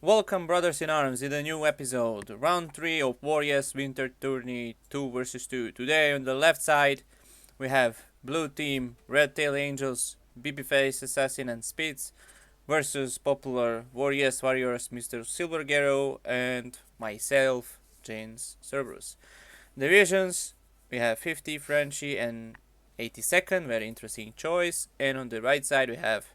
Welcome, brothers in arms, in a new episode, round 3 of WarYES Winter Tourney 2 versus 2. Today, on the left side, we have Blue Team, Red Tail Angels, BebeFaceAssassin, and Spetz versus popular WarYES Warriors, Mr. Silver Garou, and myself, JaneSRBRUS. Divisions, we have 50, Frenchy, and 82nd, very interesting choice. And on the right side, we have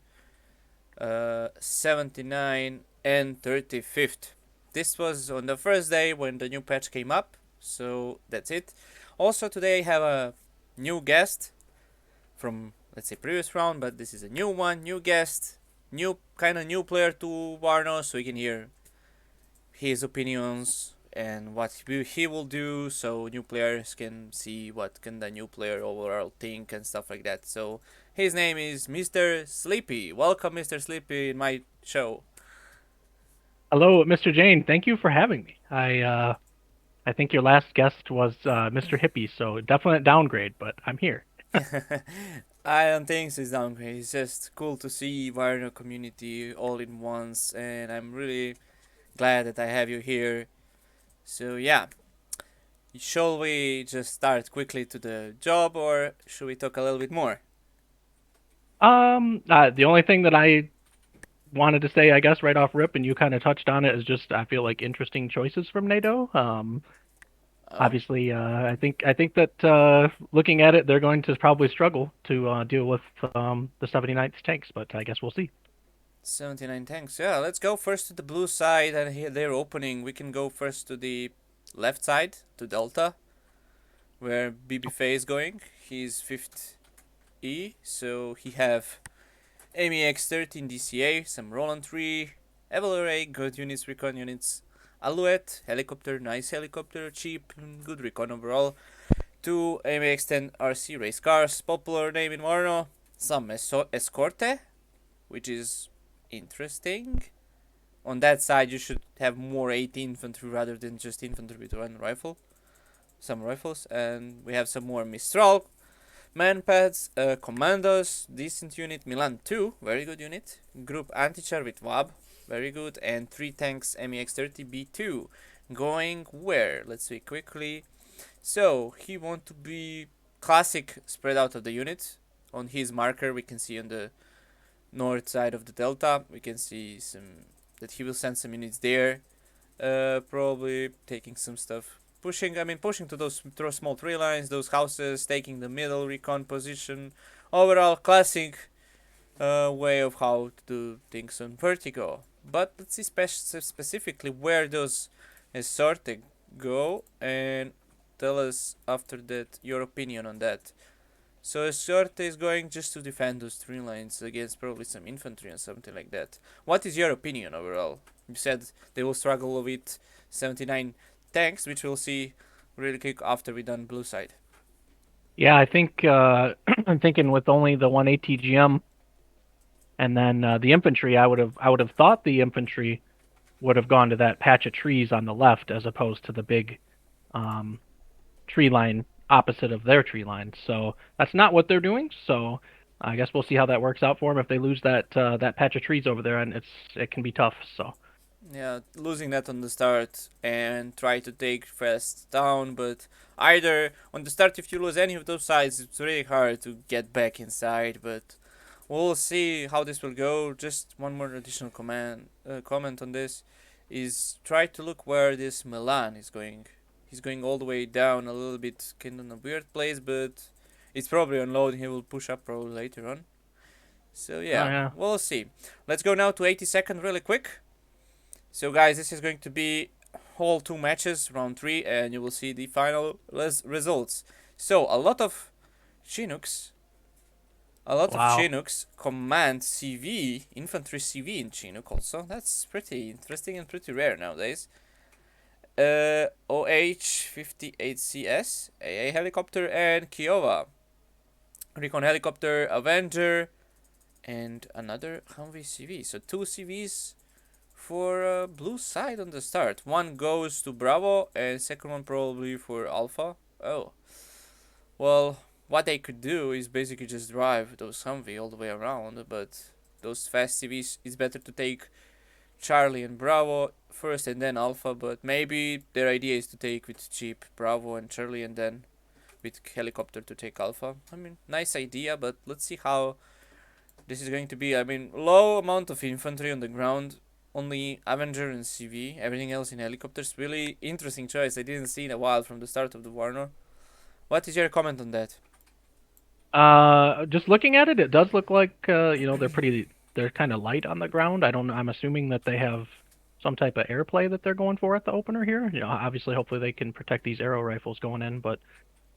79 and 35th. This was on the first day when the new patch came up, so that's it. Also today I have a new guest from, let's say, previous round, but this is a new one, new guest, new player to WARNO, so you can hear his opinions and what he will do, so new players can see what can the new player overall think and stuff like that. So his name is Mr. Sleepy. Welcome, Mr. Sleepy, in my show. Hello, Mr. Jane. Thank you for having me. I think your last guest was Mr. Hippie, so definite downgrade, but I'm here. I don't think so, it's downgrade. It's just cool to see Warner community all in once, and I'm really glad that I have you here. So yeah, shall we just start quickly to the job, or should we talk a little bit more? The only thing that I wanted to say, I guess, right off rip, and you kind of touched on it, is just I feel like interesting choices from NATO. Oh, Obviously, I think that looking at it, they're going to probably struggle to deal with the 79th tanks, but I guess we'll see. 79 tanks. Yeah, let's go first to the blue side, and here they're opening. We can go first to the left side, to Delta, where BBFA is going. He's 5th E, so he have MEX13 DCA, some Roland 3, Evil Array, good units, recon units, Alouette, helicopter, nice helicopter, cheap, good recon overall, 2 MEX10 RC race cars, popular name in WARNO, some Escorte, which is interesting. On that side, you should have more 80 infantry rather than just infantry with one rifle. Some rifles, and we have some more Mistral, Manpads, Commandos, decent unit, Milan 2, very good unit, Group Anti-Char with WAB, very good, and 3 tanks MEX30B2. Going where? Let's see quickly. So, he want to be classic spread out of the unit. On his marker, we can see on the north side of the delta, we can see some that he will send some units there. Probably taking some stuff. Pushing to those small tree lines, those houses, taking the middle recon position. Overall, classic way of how to do things on Vertigo. But let's see specifically where those sorted go and tell us after that your opinion on that. So Sorte is going just to defend those tree lines against probably some infantry and something like that. What is your opinion overall? You said they will struggle with 79 tanks, which we'll see really quick after we done blue side. Yeah, I think I'm thinking with only the one ATGM and then the infantry, I would have thought the infantry would have gone to that patch of trees on the left as opposed to the big um, tree line opposite of their tree line. So that's not what they're doing. So I guess we'll see how that works out for them. If they lose that patch of trees over there, and it can be tough. So Yeah, losing that on the start and try to take fast down, but either on the start if you lose any of those sides, it's really hard to get back inside. But we'll see how this will go. Just one more additional comment on this is try to look where this Milan is going. He's going all the way down a little bit, kind of in a weird place, but it's probably on load. He will push up probably later on. So oh yeah, yeah, we'll see. Let's go now to 82nd really quick. So guys, this is going to be whole 2 matches, round 3, and you will see the final results. So Chinooks, a lot of wow, Chinooks command CV, infantry CV in Chinook also. That's pretty interesting and pretty rare nowadays. OH-58CS, AA helicopter, and Kiowa. Recon helicopter, Avenger, and another Humvee CV. So 2 CVs for blue side on the start. One goes to Bravo, and second one probably for Alpha. Oh, well, what they could do is basically just drive those Humvee all the way around, but those fast CVs is better to take Charlie and Bravo first and then Alpha, but maybe their idea is to take with cheap Bravo and Charlie and then with helicopter to take Alpha. I mean, nice idea, but let's see how this is going to be. I mean, low amount of infantry on the ground, only Avenger and CV, everything else in helicopters. Really interesting choice. I didn't see in a while from the start of the WARNO. What is your comment on that? Just looking at it, it does look like they're kind of light on the ground. I don't know. I'm assuming that they have some type of airplay that they're going for at the opener here. Obviously, hopefully they can protect these arrow rifles going in, but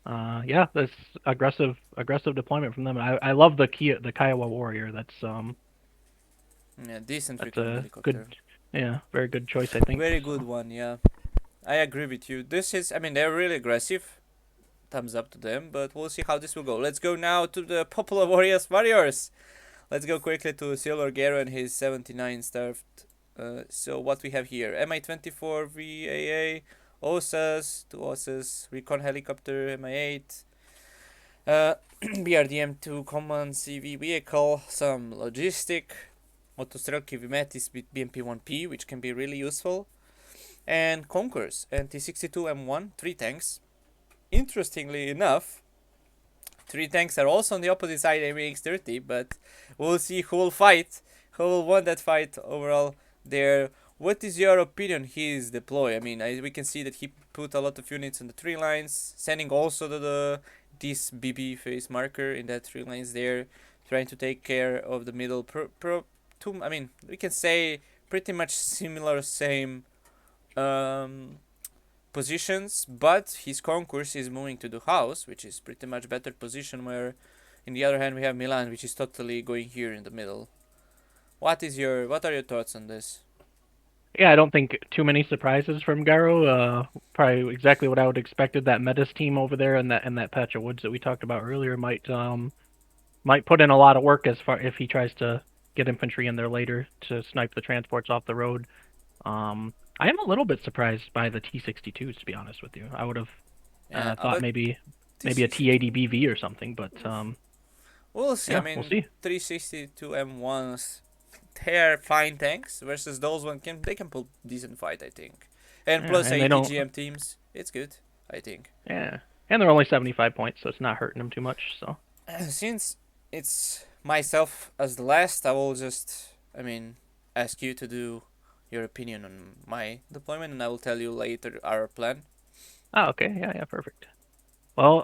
yeah, this aggressive deployment from them. I love the Kiowa Warrior. Yeah, decent That's recon a helicopter. good, yeah, very good choice, I think. Very So. good one, yeah. I agree with you. This is, I mean, they're really aggressive. Thumbs up to them, but we'll see how this will go. Let's go now to the popular warriors. Let's go quickly to Silver Garou and his 79 starved. So what we have here: Mi-24 VAA, OSAS, two OSAS, recon helicopter, Mi-8, BRDM2 command CV vehicle, some logistic, motostrelki Vimetis with BMP-1P, which can be really useful, and Conquerors and T-62M1, 3 tanks. Interestingly enough, 3 tanks are also on the opposite side MX-30, but we'll see who will fight, who will win that fight overall there. What is your opinion his deploy? I mean, we can see that he put a lot of units on the 3 lines, sending also this BB face marker in that 3 lines there, trying to take care of the middle. I mean, we can say pretty much similar, same positions, but his concourse is moving to the house, which is pretty much better position, where in the other hand we have Milan, which is totally going here in the middle. What are your thoughts on this? Yeah, I don't think too many surprises from Garou. Probably exactly what I would expected. That Metis team over there and that patch of woods that we talked about earlier might put in a lot of work as far if he tries to get infantry in there later to snipe the transports off the road. I am a little bit surprised by the T-62s, to be honest with you. I would have Yeah, thought but maybe a T62. T-80 BV or something, but We'll see. I yeah, we'll mean, see. 362 M1s, they're fine tanks versus those they can pull decent fight, I think. And Yeah, plus and they don't. ATGM teams, it's good, I think. Yeah, and they're only 75 points, so it's not hurting them too much. So Since it's myself as the last, I will just, I mean, ask you to do your opinion on my deployment, and I will tell you later our plan. okay, yeah, perfect. Well,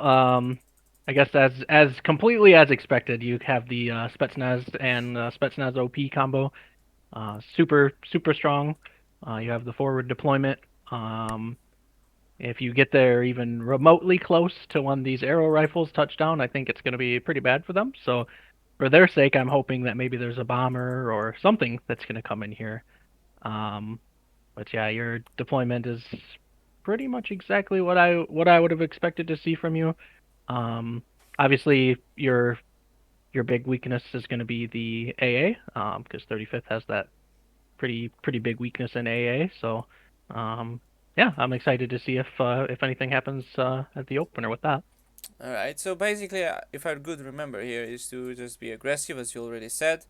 I guess as completely as expected, you have the Spetsnaz and Spetsnaz OP combo. Super strong. You have the forward deployment. If you get there even remotely close to when these arrow rifles touch down, I think it's going to be pretty bad for them. So for their sake, I'm hoping that maybe there's a bomber or something that's going to come in here. Um, but yeah, your deployment is pretty much exactly what I would have expected to see from you. Obviously, your big weakness is going to be the AA, because 35th has that pretty big weakness in AA. So, yeah, I'm excited to see if anything happens at the opener with that. Alright, so basically, if I could remember here, is to just be aggressive, as you already said.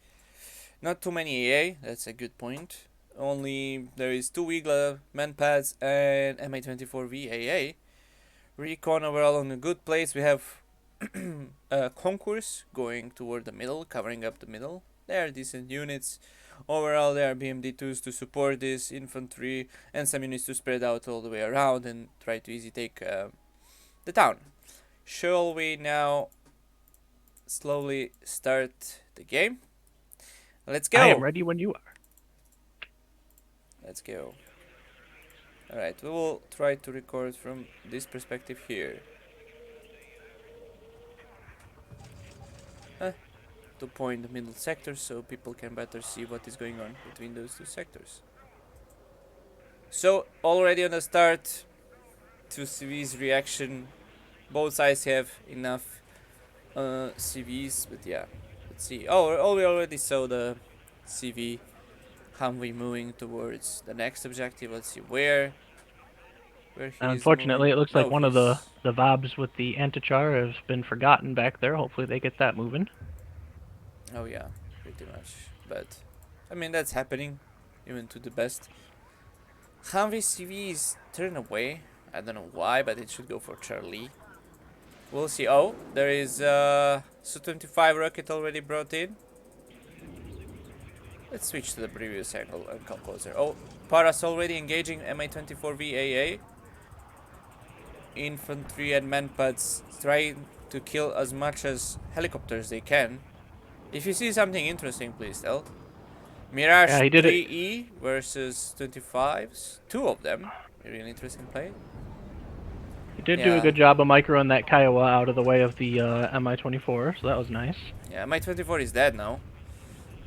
Not too many AA, that's a good point. Only there is 2 Wiggler, Manpads, and MA24 VAA. Recon overall on a good place. We have a concourse going toward the middle, covering up the middle. They are decent units. Overall, there are BMD2s to support this infantry and some units to spread out all the way around and try to easy take the town. Shall we now slowly start the game? Let's I am go! ready when you are. Let's go. Alright, we will try to record from this perspective here. To point the middle sector so people can better see what is going on between those 2 sectors. So already on the start, to CV's reaction, both sides have enough CVs, but yeah, let's see. Oh, we already saw the CV Humvee moving towards the next objective. Let's see where he is Unfortunately, moving. it looks like No, one of the he's. Vobs with the Antichar has been forgotten back there. Hopefully, they get that moving. Oh yeah, pretty much. But I mean that's happening. even to the best. Humvee CV is turned away. I don't know why, but it should go for Charlie. We'll see. Oh, there is Su-25 rocket already brought in. Let's switch to the previous angle and come closer. Oh, Paras already engaging Mi-24 VAA. Infantry and manpads trying to kill as much as helicopters they can. If you see something interesting, please tell. Mirage Yeah, he did 3E versus 25s. Two of them. Really interesting play. He did do a good job of microing that Kiowa out of the way of the Mi-24, so that was nice. Yeah, Mi-24 is dead now.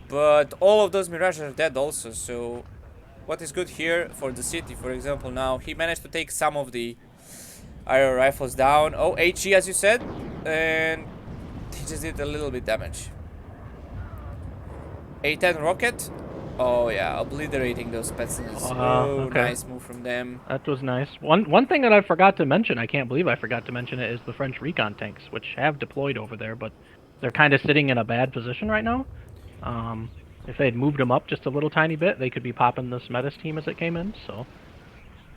But all of those Mirages are dead also, so what is good here for the city, for example, now he managed to take some of the aerial rifles down. Oh, HE as you said, and he just did a little bit damage. A-10 rocket. Oh yeah, obliterating those Spetz. Oh, okay. Nice move from them. That was nice. One thing that I forgot to mention, I can't believe I forgot to mention it, is the French recon tanks, which have deployed over there, but they're kind of sitting in a bad position right now. If they had moved them up just a little tiny bit, they could be popping the Spetz team as it came in, so...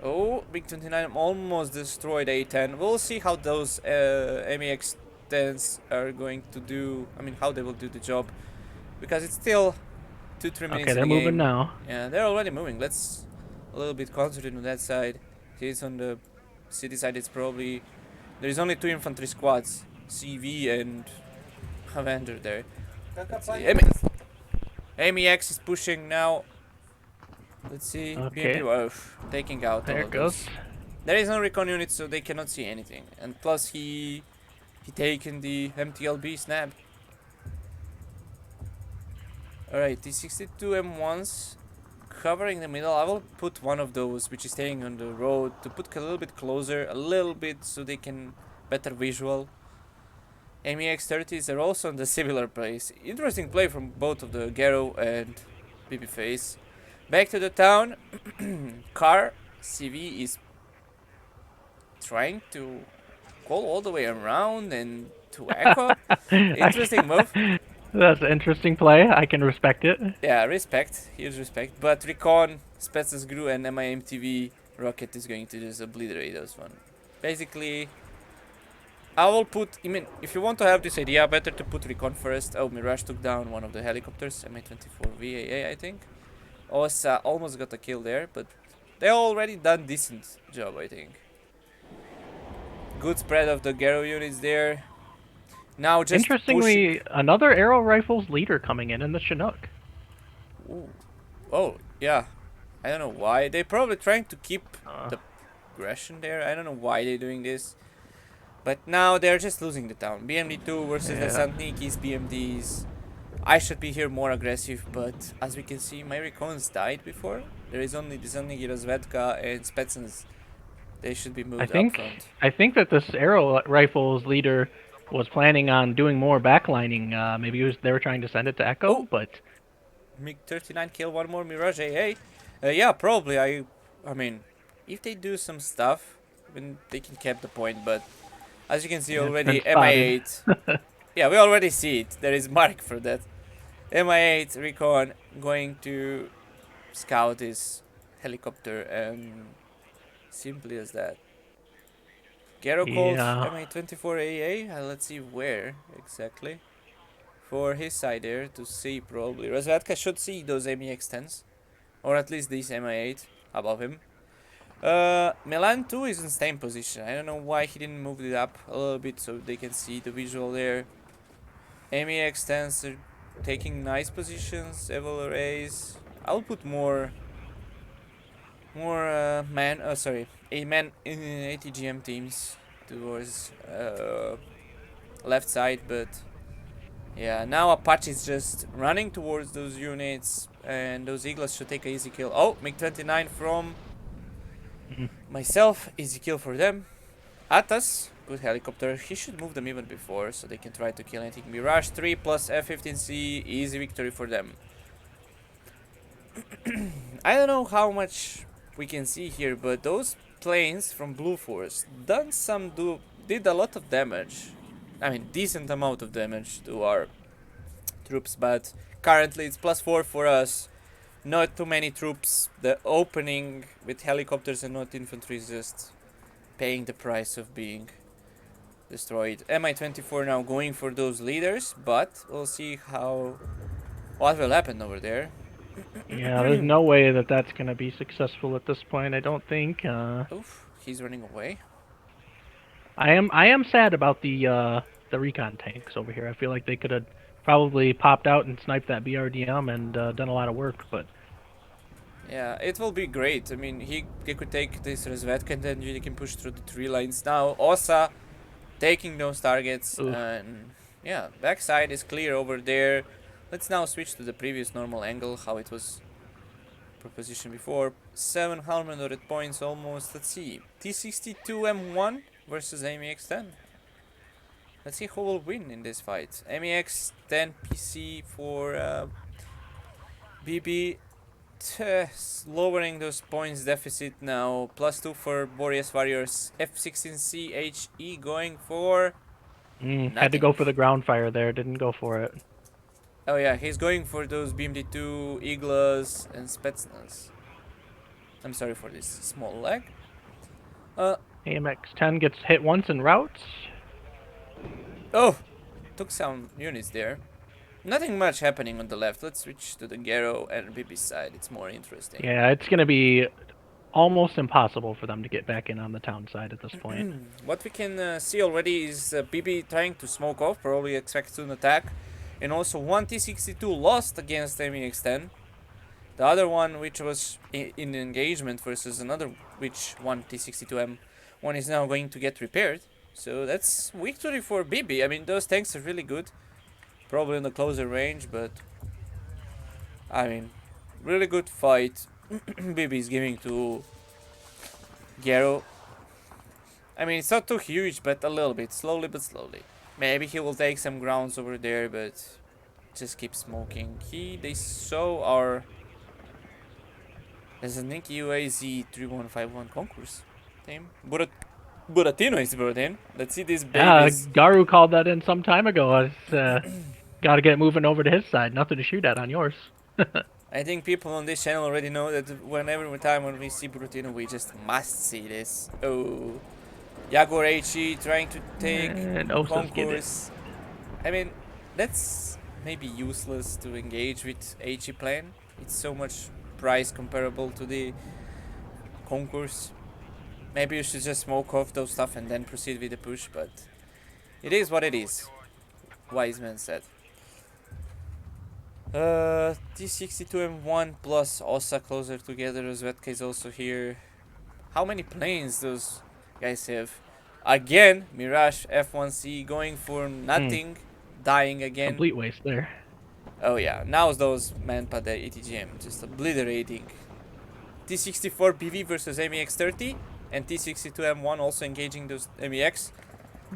Oh, MiG-29 almost destroyed A-10. We'll see how those MEX-10s are going to do, I mean, how they will do the job. Because it's still 2-3 minutes Okay, they're moving now. Yeah, they're already moving. Let's a little bit concentrate on that side. He's on the city side. It's probably... There's only 2 infantry squads. CV and Avenger there. MEX is pushing now. Let's see. Okay. BMP, taking out There all it of goes. those. There is no recon unit, so they cannot see anything. And plus he taken the MTLB snap. Alright, the 62 M1s covering the middle. I will put one of those which is staying on the road to put a little bit closer, a little bit so they can better visual. MEX-30s are also in the similar place. Interesting play from both of the Garou and BebeFace. Back to the town. Car CV is trying to go all the way around and to echo. Interesting move. That's an interesting play. I can respect it. Yeah, respect. Huge respect. But Recon, Spetz Garou and MIMTV rocket is going to just obliterate those one. Basically, I will put... I mean, if you want to have this idea, better to put Recon first. Oh, Mirage took down one of the helicopters. Mi-24 VAA, I think. Osa almost got a kill there, but they already done decent job, I think. Good spread of the Garou units there. Now just interestingly, another aero rifles leader coming in the Chinook. Ooh. Oh, yeah. I don't know why. They're probably trying to keep the aggression there. I don't know why they're doing this. But now they're just losing the town. BMD2 versus the Santnikis, BMDs. I should be here more aggressive, but as we can see, my recons died before. There is only the Santniki, Rozvedka, and Spetsnaz. They should be moved up front. I think that this aero rifles leader was planning on doing more backlining. Maybe they were trying to send it to Echo, but... MiG-39 kill one more Mirage AA. Yeah, probably. I mean, if they do some stuff, then they can keep the point, but as you can see already, MI8. Yeah, we already see it. There is mark for that. MI8 Recon going to scout his helicopter, and simply as that. Garou called Mi-24 AA. Let's see where exactly. For his side there to see probably. Rozvedka should see those MEX-10s. Or at least these Mi-8 above him. Milan 2 is in the same position. I don't know why he didn't move it up a little bit so they can see the visual there. MEX-10s are taking nice positions. Evil arrays. I'll put more man ATGM teams towards left side, but yeah, now Apache is just running towards those units, and those Eagles should take an easy kill. Oh, MiG-29 from myself, easy kill for them. Atas, good helicopter. He should move them even before so they can try to kill anything. Mirage 3 plus F-15C, easy victory for them. I don't know how much we can see here, but those planes from Blue Force did a lot of damage. I mean, decent amount of damage to our troops, but currently it's +4 for us. not too many troops. The opening with helicopters and not infantry is just paying the price of being destroyed. Mi-24 now going for those leaders, but we'll see what will happen over there. Yeah, there's no way that that's gonna be successful at this point. I don't think. Oof, he's running away. I am sad about the recon tanks over here. I feel like they could have probably popped out and sniped that BRDM and done a lot of work, but Yeah, it will be great. I mean, he could take this Resvetka and then he can push through the 3 lines. Now, Osa taking those targets. oof. And yeah, backside is clear over there. Let's now switch to the previous normal angle, how it was propositioned before. 700 points almost. Let's see. T62M1 versus MEX10. Let's see who will win in this fight. MEX10 PC for BB. Lowering those points deficit now. +2 for WarYES Warriors. F16C HE going for Had to nothing. go for the ground fire there. Didn't go for it. Oh yeah, he's going for those BMD2, Iglas, and Spetsnaz. I'm sorry for this small lag. AMX-10 gets hit once and routes. Oh, took some units there. Nothing much happening on the left. Let's switch to the Garou and BB side. It's more interesting. Yeah, it's gonna be almost impossible for them to get back in on the town side at this point. What we can see already is BB trying to smoke off, probably expect soon attack. And also one T62 lost against MEX10. The other one, which was in engagement versus another, which one T62M1 is now going to get repaired. So that's victory for BB. I mean, those tanks are really good. Probably in the closer range, but I mean, really good fight. BB is giving to Garou. I mean, it's not too huge, but a little bit, slowly but slowly. Maybe he will take some grounds over there, but just keep smoking. They saw our there's a Nicky UAZ 3151 concourse team. Buratino is brought in. Let's see these Yeah, babies. Garou called that in some time ago. It's got to get moving over to his side. Nothing to shoot at on yours. I think people on this channel already know that every time when we see Buratino, we just must see this. Oh, Jaguar HE trying to take And Osa's get it. concourse. I mean, that's maybe useless to engage with HE plane. It's so much price comparable to the concourse. Maybe you should just smoke off those stuff and then proceed with the push, but it is what it is. Wise man said. T62M1 plus Osa closer together. Zvetka is also here. How many planes those guys have? Again, Mirage F1C going for nothing. Dying again. Complete waste there. Oh yeah, now those Manpad ATGM just obliterating. T64 PV versus MEX30 and T62M1 also engaging those MEX.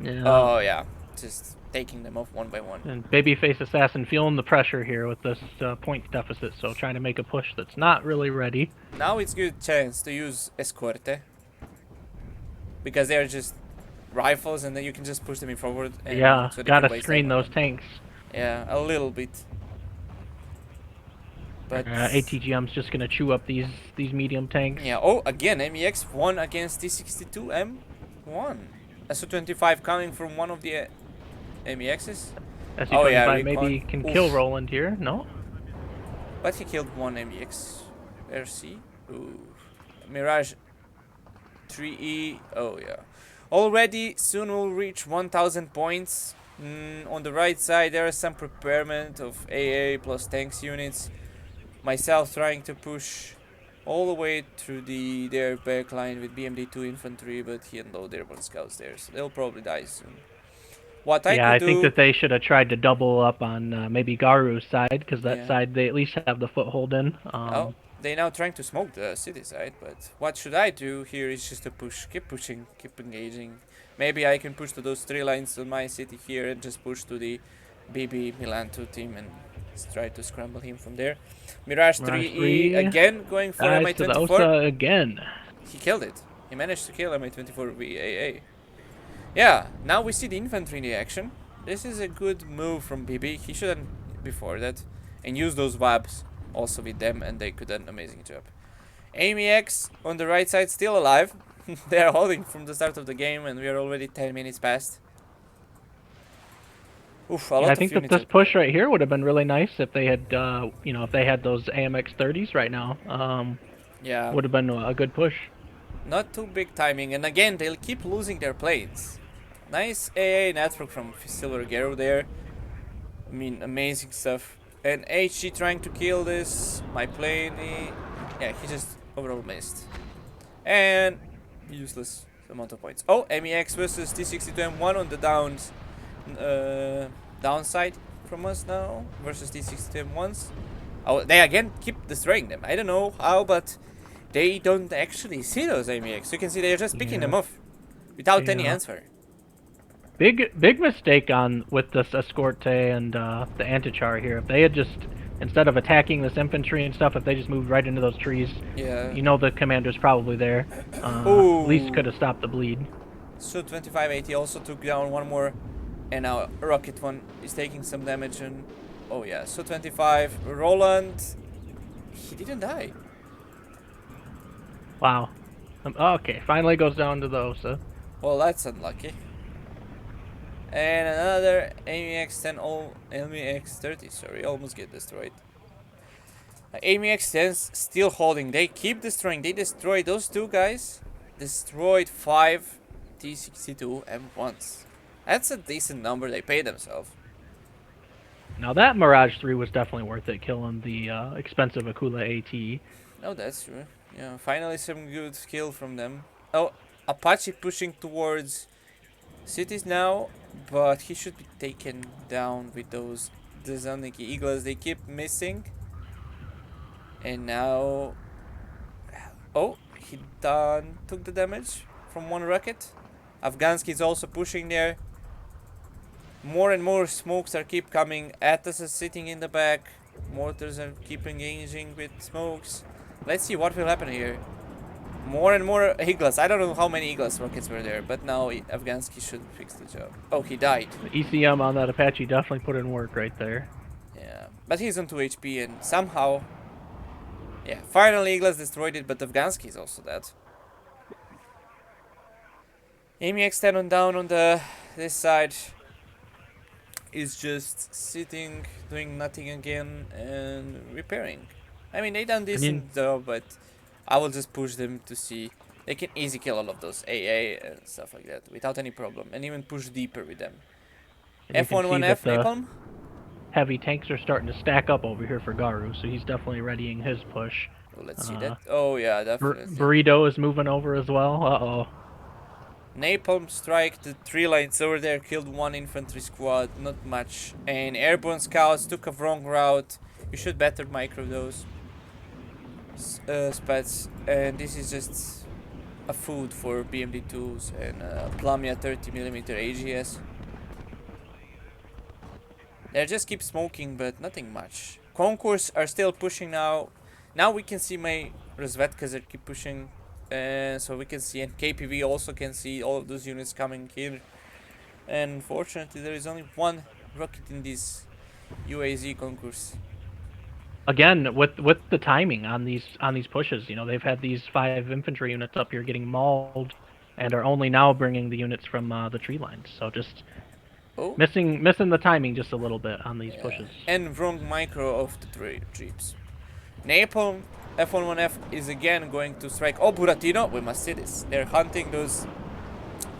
Yeah. Oh yeah, just taking them off one by one. And BebeFaceAssassin feeling the pressure here with this point deficit, so trying to make a push that's not really ready. Now it's good chance to use Escorte because they're just rifles and then you can just push them in forward. And Yeah, so they gotta can waste screen ammo. those tanks. Yeah, a little bit. But ATGM's just gonna chew up these medium tanks. yeah. Oh, again, MEX1 against T62M1. SO25 coming from one of the MEXs. SC25 Oh, yeah, maybe recon. can Oof. kill Roland here. No. But he killed one MEX RC. Ooh. Mirage 3E. Oh yeah. Already soon we'll reach 1000 points. On the right side there is some preparement of AA plus tanks units. Myself trying to push all the way through their back line with BMD2 infantry, but he and low airborne scouts there, so they'll probably die soon. What I Yeah, I could think do, that they should have tried to double up on maybe Garou's side, because that Yeah. side they at least have the foothold in. oh, they now trying to smoke the city side, but what should I do here is just to push, keep pushing, keep engaging. Maybe I can push to those 3 lines on my city here and just push to the BB Milan 2 team and try to scramble him from there. Mirage 3E 3 again going for Dies to the Mi-24. Osa again. He killed it. He managed to kill Mi-24 VAA. Yeah, now we see the infantry in the action. This is a good move from BB. He shouldn't before that and use those wabs also with them, and they could do an amazing job. AMEX on the right side still alive. They are holding from the start of the game, and we are already 10 minutes past. Oof, a Yeah, lot I of think that units. this push right here would have been really nice if they had, if they had those AMX 30s right now. Yeah, Would have been a good push. not too big timing, and again, they'll keep losing their planes. Nice AA network from Silver Garou there. I mean, amazing stuff. And HG trying to kill this. My plane, yeah, he just overall missed. And useless amount of points. Oh, MEX versus T62M1 on the downside from us now versus T62M1s. Oh, they again keep destroying them. I don't know how, but they don't actually see those MEX. You can see they're just picking them off without any answer. Big mistake on with this Escorte and the Antichar here. If they had just, instead of attacking this infantry and stuff, if they just moved right into those trees, Yeah. you know the commander's probably there. At least could have stopped the bleed. So 2580 also took down one more, and now Rocket One is taking some damage. And oh yeah, so 25 Roland, he didn't die. Wow. Okay, finally goes down to those. Well, that's unlucky. And another AMEX 10, AMEX 30, sorry, almost get destroyed. AMEX 10's still holding. They keep destroying. They destroyed those two guys. Destroyed 5 T62 M1s. That's a decent number. They pay themselves. Now that Mirage 3 was definitely worth it, killing the expensive Akula AT. Oh, that's true. Yeah, finally some good skill from them. Oh, Apache pushing towards cities now, but he should be taken down with those Dzaniki Eagles. They keep missing. And now... Oh, he took the damage from one rocket. Afghansky is also pushing there. More and more smokes are keep coming. Atas is sitting in the back. Mortars are keep engaging with smokes. Let's see what will happen here. More and more Eagles. I don't know how many Eagles rockets were there, but now Afghansky should fix the job. Oh, he died. The ECM on that Apache definitely put in work right there. Yeah, but he's on 2 HP and somehow... Yeah, finally Eagles destroyed it, but Afghansky is also dead. AMEX 10 on down on this side is just sitting, doing nothing again, and repairing. I mean, they done decent job, but I will just push them to see. They can easily kill all of those AA and stuff like that without any problem, and even push deeper with them. F11F Napalm? Heavy tanks are starting to stack up over here for Garou, so he's definitely readying his push. Oh, let's see that. Oh yeah, definitely. Burrito is moving over as well. Uh-oh. Napalm strike, the 3 lines over there, killed 1 infantry squad, not much. And airborne scouts took a wrong route. You should better micro those. Spetz. And this is just a food for BMD2s and Plumia 30mm AGS. They just keep smoking, but nothing much. Concourse are still pushing now. Now we can see my Rozvedkas are keep pushing. So we can see, and KPV also can see all of those units coming here. And unfortunately, there is only one rocket in this UAZ concourse. Again, with the timing on these pushes, you know, they've had these 5 infantry units up here getting mauled, and are only now bringing the units from the tree lines. So just missing the timing just a little bit on these pushes. And wrong micro of the troops. Napalm F11F is again going to strike. Oh, Buratino, we must see this. They're hunting those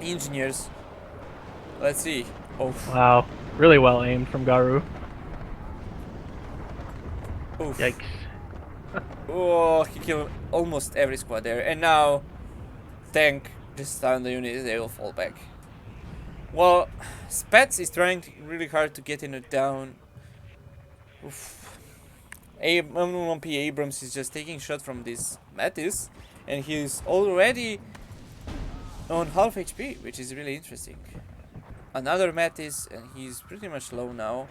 engineers. Let's see. Oh. Wow, really well aimed from Garou. Oof. Yikes. Oh, he killed almost every squad there. And now, tank just down the units, they will fall back. Well, Spetz is trying really hard to get in it down. Oof. M1P Abrams is just taking shot from this Mattis, and he's already on half HP, which is really interesting. Another Mattis, and he's pretty much low now.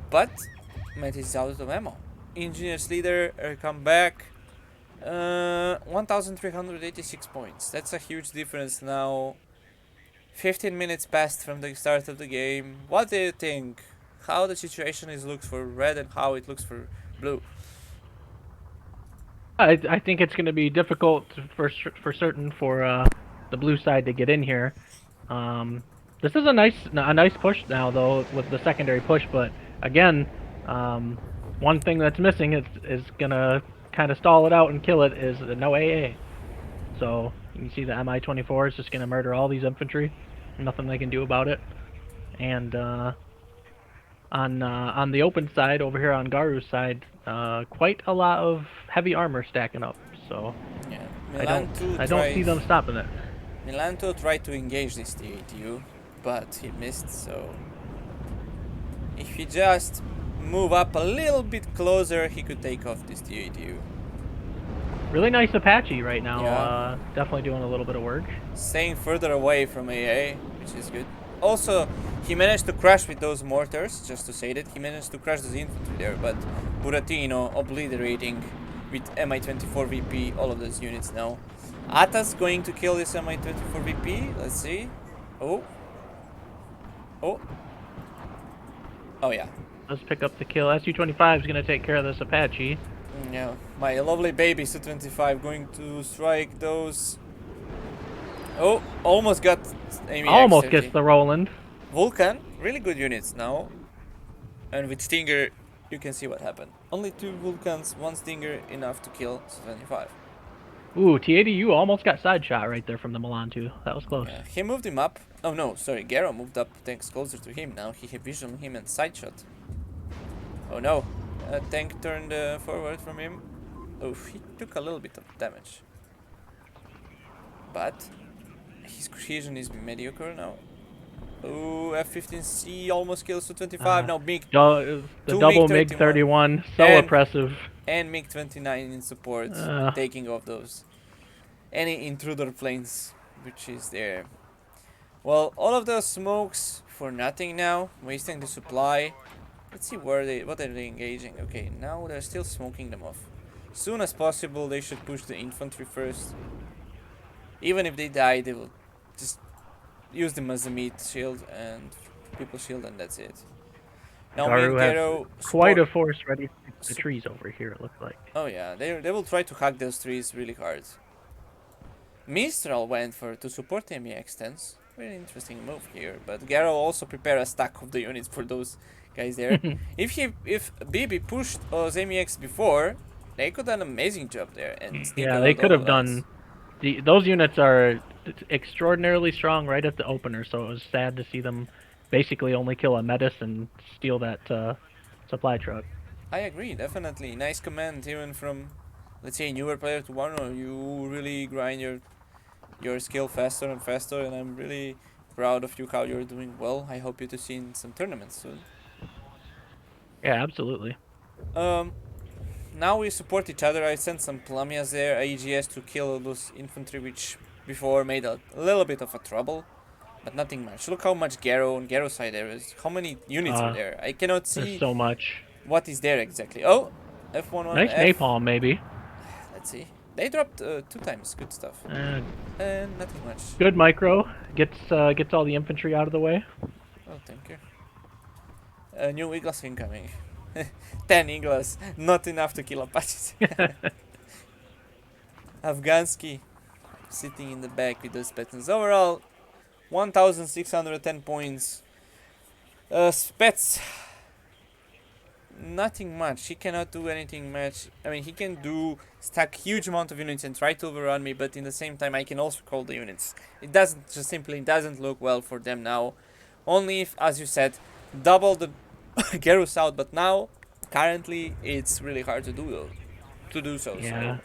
But Mattis is out of ammo. Engineers leader come back. 1,386 points. That's a huge difference now. 15 minutes passed from the start of the game. What do you think? How the situation looks for red and how it looks for blue. I think it's going to be difficult for certain for the blue side to get in here. This is a nice push now though with the secondary push, but again, one thing that's missing is gonna kind of stall it out and kill it is no AA. So you can see the Mi-24 is just gonna murder all these infantry. Nothing they can do about it. And on the open side over here on Garou's side, quite a lot of heavy armor stacking up. So Yeah, I don't see them stopping it. Milanto tried to engage this TATU, but he missed. So if he just move up a little bit closer, he could take off this TATU. Really nice Apache right now. Yeah. Definitely doing a little bit of work. Staying further away from AA, which is good. Also, he managed to crash with those mortars, just to say that. He managed to crash those infantry there, but Buratino obliterating with Mi-24 VP all of those units now. Ata's going to kill this Mi-24 VP. Let's see. Oh. Oh. Oh, yeah. Let's pick up the kill. Su-25 is going to take care of this Apache. Yeah, my lovely baby Su-25 going to strike those. Oh, almost got Amy Almost X30. gets the Roland. Vulcan, really good units now. And with Stinger, you can see what happened. Only 2 Vulcans, 1 Stinger, enough to kill Su-25. Ooh, TADU almost got side shot right there from the Milan too. That was close. Yeah, he moved him up. Oh no, sorry, Garou moved up tanks closer to him now. He had vision on him and side shot. Oh no, a tank turned forward from him. Oh, he took a little bit of damage. But his cohesion is mediocre now. Oh, F-15C almost kills Su-25. Now MiG. The double MiG-31, so and, oppressive. And MiG-29 in support, taking off those. Any intruder planes, which is there. Well, all of those smokes for nothing now, wasting the supply. Let's see what are they engaging. Okay, now they're still smoking them off. Soon as possible, they should push the infantry first. Even if they die, they will just use them as a meat shield and people shield, and that's it. Now Garou has quite a force ready for the trees over here, it looks like. Oh yeah, they will try to hack those trees really hard. Mistral went to support the MEX-10s. Very interesting move here, but Garou also prepared a stack of the units for those guys there. If Bebe pushed those MEX before, they could have done an amazing job there. And yeah, they could have done. Those units are extraordinarily strong right at the opener, so it was sad to see them basically only kill a Metis and steal that supply truck. I agree, definitely. Nice command even from, let's say, a newer player to WARNO. You really grind your skill faster and faster, and I'm really proud of you how you're doing well. I hope you to see in some tournaments soon. Yeah, absolutely. Now we support each other. I sent some Plamias there, AGS, to kill those infantry which before made a little bit of a trouble, but nothing much. Look how much Garou on Garou's side there is. How many units are there? I cannot see. There's so much. What is there exactly? Oh, F11. Nice napalm, maybe. Let's see. They dropped 2 times. Good stuff. Nothing much. Good micro. Gets all the infantry out of the way. Oh, thank you. New Eagles incoming. 10 Eagles. Not enough to kill Apaches. Afghansky sitting in the back with the Spetz. Overall, 1,610 points. Spetz. Nothing much. He cannot do anything much. I mean, he can stack huge amount of units and try to overrun me, but in the same time, I can also call the units. It simply doesn't look well for them now. Only if, as you said, double the Garou out, but now, currently, it's really hard to do so. Yeah.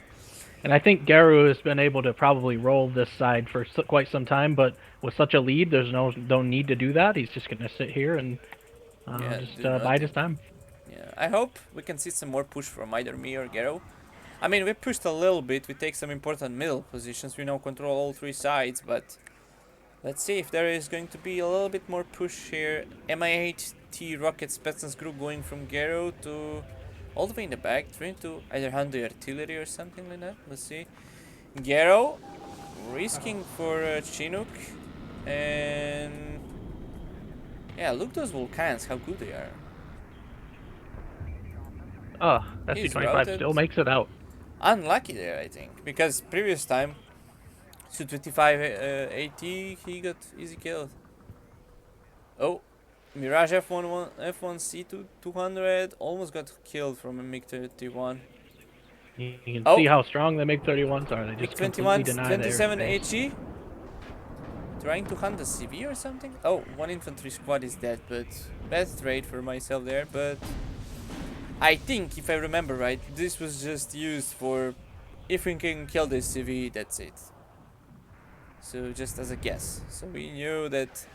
And I think Garou has been able to probably roll this side for quite some time, but with such a lead, there's no need to do that. He's just going to sit here and just bide his time. Yeah, I hope we can see some more push from either me or Garou. I mean, we pushed a little bit. We take some important middle positions. We now control all 3 sides, but let's see if there is going to be a little bit more push here. Mi-8T rocket Spetz group going from Garou to all the way in the back, trying to either hand the artillery or something like that. Let's see. Garou risking for Chinook, and yeah, look those Vulcans, how good they are. Oh, He's SC-25 routed. still makes it out. Unlucky there, I think, because previous time Su-25 AT he got easy killed. Oh, Mirage F1 C2 200 almost got killed from a MiG-31. You can see Oh, how strong the MiG-31s are. They just completely MiG-21 deny the 27 airspace. HE trying to hunt a CV or something. Oh, one infantry squad is dead, but bad trade for myself there. But I think, if I remember right, this was just used for if we can kill this CV, that's it. So just as a guess. So we knew that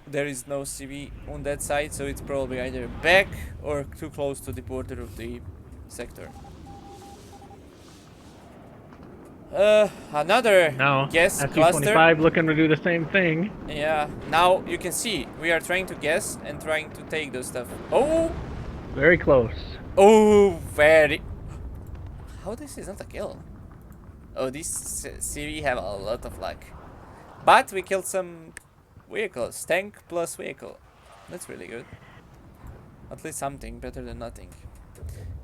there is no CV on that side, so it's probably either back or too close to the border of the sector. Another Now, guess cluster. SC-25 looking to do the same thing. Yeah, now you can see we are trying to guess and trying to take those stuff. Oh, Very close. oh, very. How this is not a kill? Oh, this CV have a lot of luck, but we killed some vehicles, tank plus vehicle. That's really good. At least something better than nothing.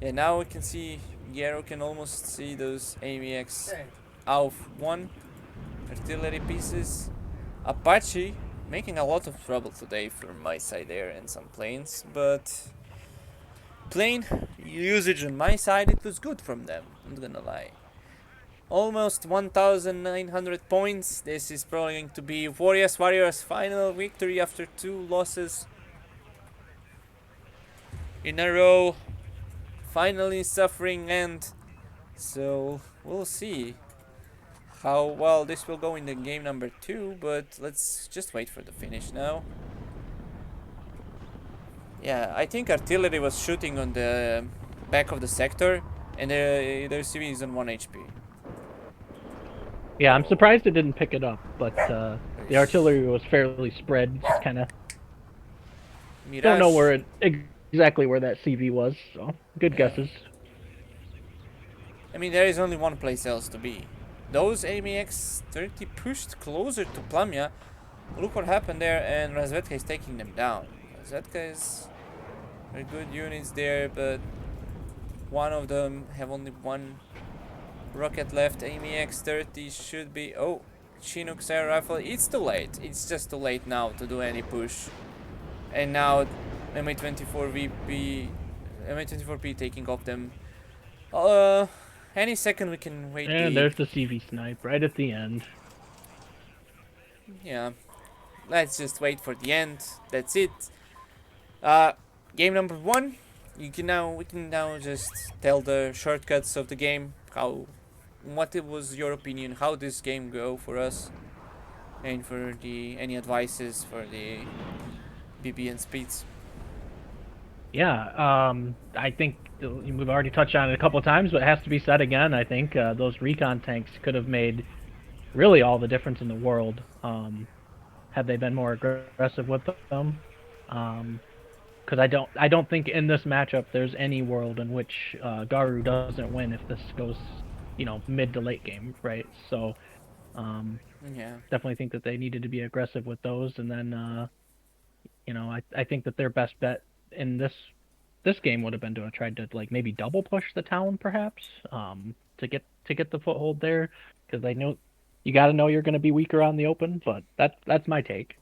Yeah, now we can see Garou can almost see those AMX AUF 1 artillery pieces. Apache making a lot of trouble today from my side there and some planes, but plane usage on my side it was good from them, I'm not gonna lie. Almost 1900 points. This is probably going to be WarYES final victory after 2 losses in a row. Finally suffering end. So we'll see how well this will go in the game number 2, but let's just wait for the finish now. Yeah, I think artillery was shooting on the back of the sector, and their CV is on 1 HP. Yeah, I'm surprised it didn't pick it up, but the artillery was fairly spread. Just kind of don't know Mirage. where exactly where that CV was. So good Yeah. guesses. I mean, there is only one place else to be. Those AMX 30 pushed closer to Plamia. Look what happened there, and Razvedka is taking them down. Razvedka is very good units there, but one of them have only one rocket left. AMX 30 should be. Oh, Chinook's air rifle. It's too late. It's just too late now to do any push. And now MA24VP, MA24P taking off them. Uh, any second we can wait And the. there's the CV snipe right at the end. Yeah, let's just wait for the end. That's it. Uh, game number 1. We can now just tell the shortcuts of the game. What it was your opinion? How this game go for us, and for the any advices for the BB and speeds. Yeah, I think we've already touched on it a couple of times, but it has to be said again. I think those recon tanks could have made really all the difference in the world had they been more aggressive with them. Because I don't think in this matchup there's any world in which Garou doesn't win if this goes, mid to late game, right? So Yeah. definitely think that they needed to be aggressive with those, and then I think that their best bet in this game would have been to have tried to like maybe double push the town perhaps to get the foothold there because they know you got to know you're going to be weaker on the open, but that's my take.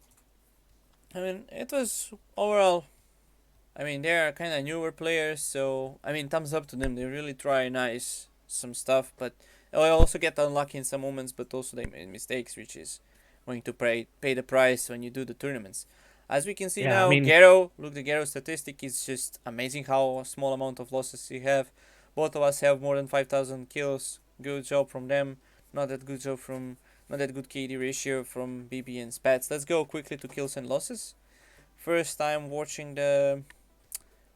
I mean, it was overall. I mean, they are kind of newer players, so I mean, thumbs up to them. They really try nice some stuff, but they also get unlucky in some moments. But also they made mistakes, which is going to pay the price when you do the tournaments. As we can see Yeah, I now, mean, Garou, look, the Garou statistic is just amazing how small amount of losses he have. Both of us have more than 5,000 kills. Good job from them. Not that good job from, not that good KD ratio from BB and Spetz. Let's go quickly to kills and losses. First time watching the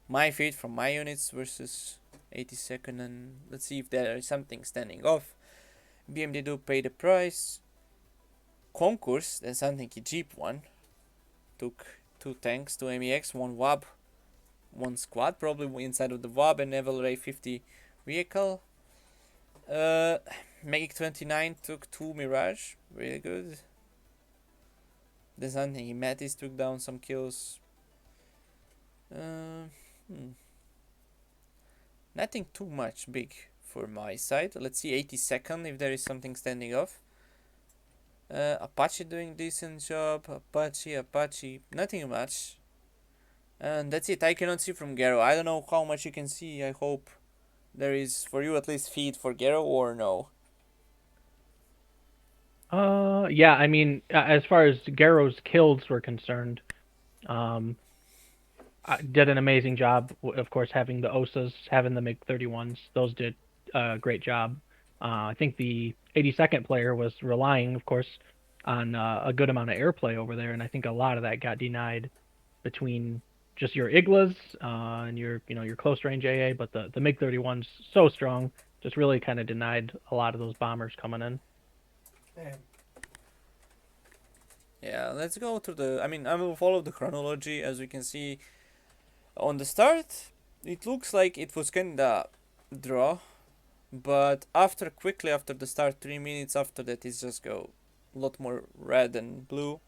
my feed from my units versus 82nd, and let's see if there is something standing off. BMD do pay the price. Concourse, that's something he cheap one. Took 2 tanks, 2 MEX, 1 WAB, 1 squad, probably inside of the WAB, and Neville Ray 50 vehicle. Magic 29 took 2 Mirage, really good. There's something he Mattis took down some kills. Nothing too much big for my side. Let's see 82nd if there is something standing off. Apache doing decent job. Apache, nothing much. And that's it. I cannot see from Garou. I don't know how much you can see. I hope there is for you at least feed for Garou or no. Yeah, I mean, as far as Garrou's kills were concerned, um, I did an amazing job. Of course, having the OSAs, having the MiG-31s, those did a great job. I think the 82nd player was relying, of course, on a good amount of airplay over there, and I think a lot of that got denied between just your Iglas and your close range AA, but the MiG-31's so strong, just really kind of denied a lot of those bombers coming in. Yeah, let's go to the. I mean, I will follow the chronology as we can see on the start. It looks like it was kinda draw, but quickly after the start, 3 minutes after that, it's just go a lot more red and blue.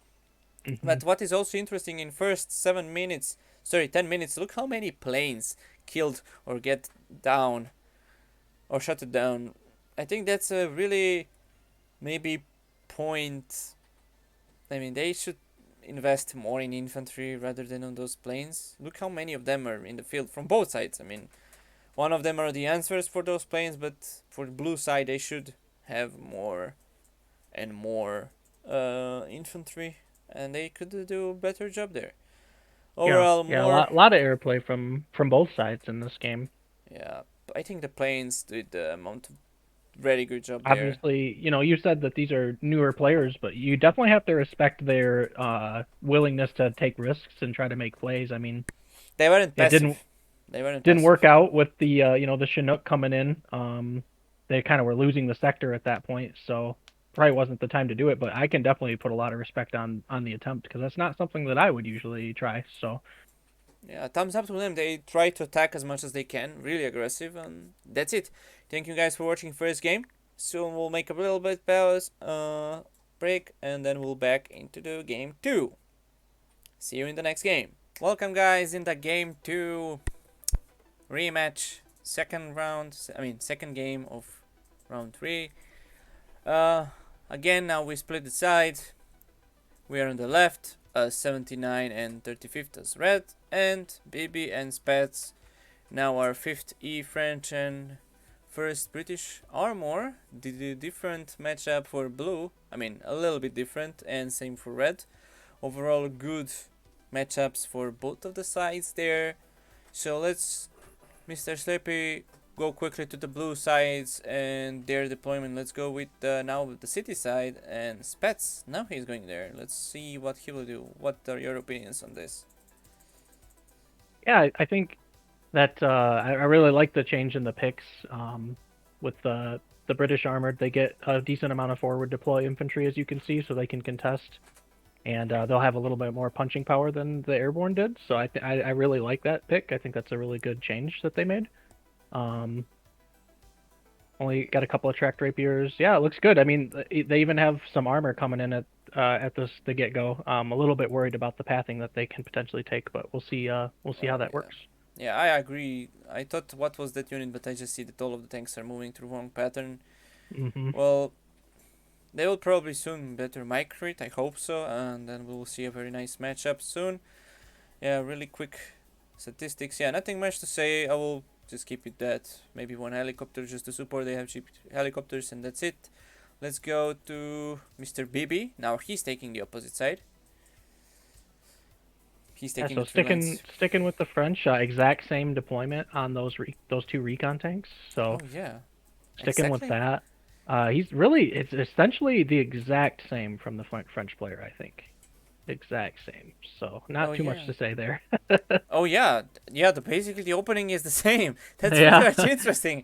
But what is also interesting in first 7 minutes, sorry, 10 minutes, look how many planes killed or get down or shut it down. I think that's a really maybe point. I mean, they should invest more in infantry rather than on those planes. Look how many of them are in the field from both sides. I mean, one of them are the answers for those planes, but for the blue side, they should have more and more infantry, and they could do a better job there. Overall, Yeah, more. a lot of airplay from both sides in this game. Yeah, I think the planes did the amount of very good job there. Obviously, you said that these are newer players, but you definitely have to respect their willingness to take risks and try to make plays. I mean, They weren't it didn't passive. They weren't didn't passive. work out with the Chinook coming in. They kind of were losing the sector at that point, so probably wasn't the time to do it. But I can definitely put a lot of respect on the attempt because that's not something that I would usually try. So Yeah, thumbs up to them. They try to attack as much as they can, really aggressive, and that's it. Thank you guys for watching first game. Soon we'll make a little bit pause, break, and then we'll back into the game 2. See you in the next game. Welcome guys in the game 2 rematch, second round. I mean second game of round 3. Uh, Again now we split the side. We are on the left, 79 and 35th as red, and Bebe and Spetz now are 5th E French and 1st British Armor. The different matchup for blue, I mean a little bit different, and same for red. Overall good matchups for both of the sides there. So let's, Mr. Sleepy, go quickly to the blue sides and their deployment. Let's go with now with the city side and Spetz. Now he's going there. Let's see what he will do. What are your opinions on this? yeah, I think that I really like the change in the picks. With the British armored, they get a decent amount of forward deploy infantry, as you can see, so they can contest, and they'll have a little bit more punching power than the airborne did. So I really like that pick. I think that's a really good change that they made. Um, Only got a couple of tracked rapiers. Yeah, it looks good. I mean, they even have some armor coming in at the get go. A little bit worried about the pathing that they can potentially take, but we'll see. We'll see how that Yeah. works. Yeah, I agree. I thought what was that unit, but I just see that all of the tanks are moving through wrong pattern. Hmm. Well, they will probably soon better micrate, I hope so, and then we'll see a very nice matchup soon. Yeah, really quick statistics. Yeah, nothing much to say. I will just keep it that. Maybe one helicopter just to support. They have cheap helicopters, and that's it. Let's go to Mr. Bibi. Now he's taking the opposite side. He's Yeah, taking so the three sticking lines. sticking with the French, exact same deployment on those two recon tanks. So Oh yeah, sticking with exactly. that. It's essentially the exact same from the French player, I think. Exact same. So Oh not too much yeah. to say there. Oh yeah. Yeah. Basically the opening is the same. That's very Yeah. much interesting.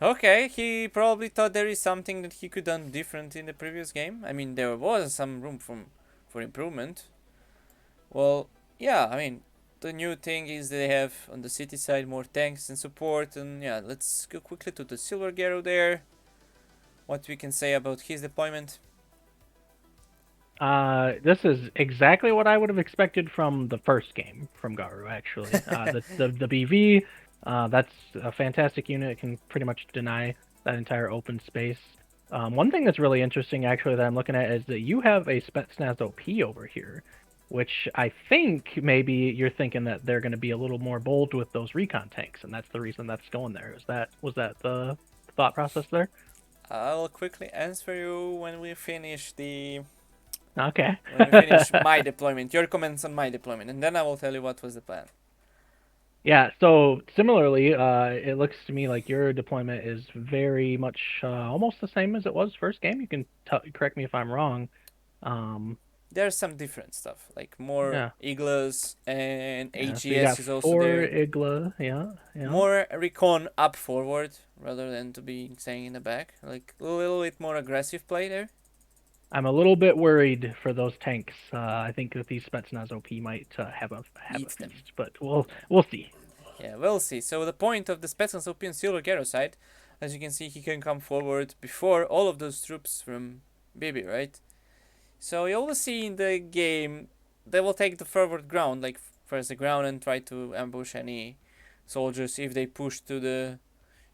Okay, he probably thought there is something that he could done different in the previous game. I mean, there was some room for improvement. Well, yeah, I mean, the new thing is they have on the city side more tanks and support, and yeah, let's go quickly to the Silver Garou there. What we can say about his deployment. This is exactly what I would have expected from the first game from Garou, actually. The BV. That's a fantastic unit. It can pretty much deny that entire open space. One thing that's really interesting, actually, that I'm looking at is that you have a Spetsnaz OP over here, which I think maybe you're thinking that they're going to be a little more bold with those recon tanks, and that's the reason that's going there. Was that the thought process there? I'll quickly answer you when we finish Okay. my deployment. Your comments on my deployment, and then I will tell you what was the plan. Yeah, so similarly, it looks to me like your deployment is very much almost the same as it was first game. You can correct me if I'm wrong. Um, There's some different stuff, like more yeah, igloos and yeah. So you got AGS is also four there. Igla, yeah, yeah. More recon up forward rather than to be staying in the back. Like a little bit more aggressive play there. I'm a little bit worried for those tanks. I think that these Spetsnaz OP might have a Eat them. feast, but we'll see. Yeah, we'll see. So the point of the Spetsnaz OP on Silver Garou side, as you can see, he can come forward before all of those troops from Bebe, right? So you always see in the game, they will take the forward ground, like first the ground, and try to ambush any soldiers if they push to the,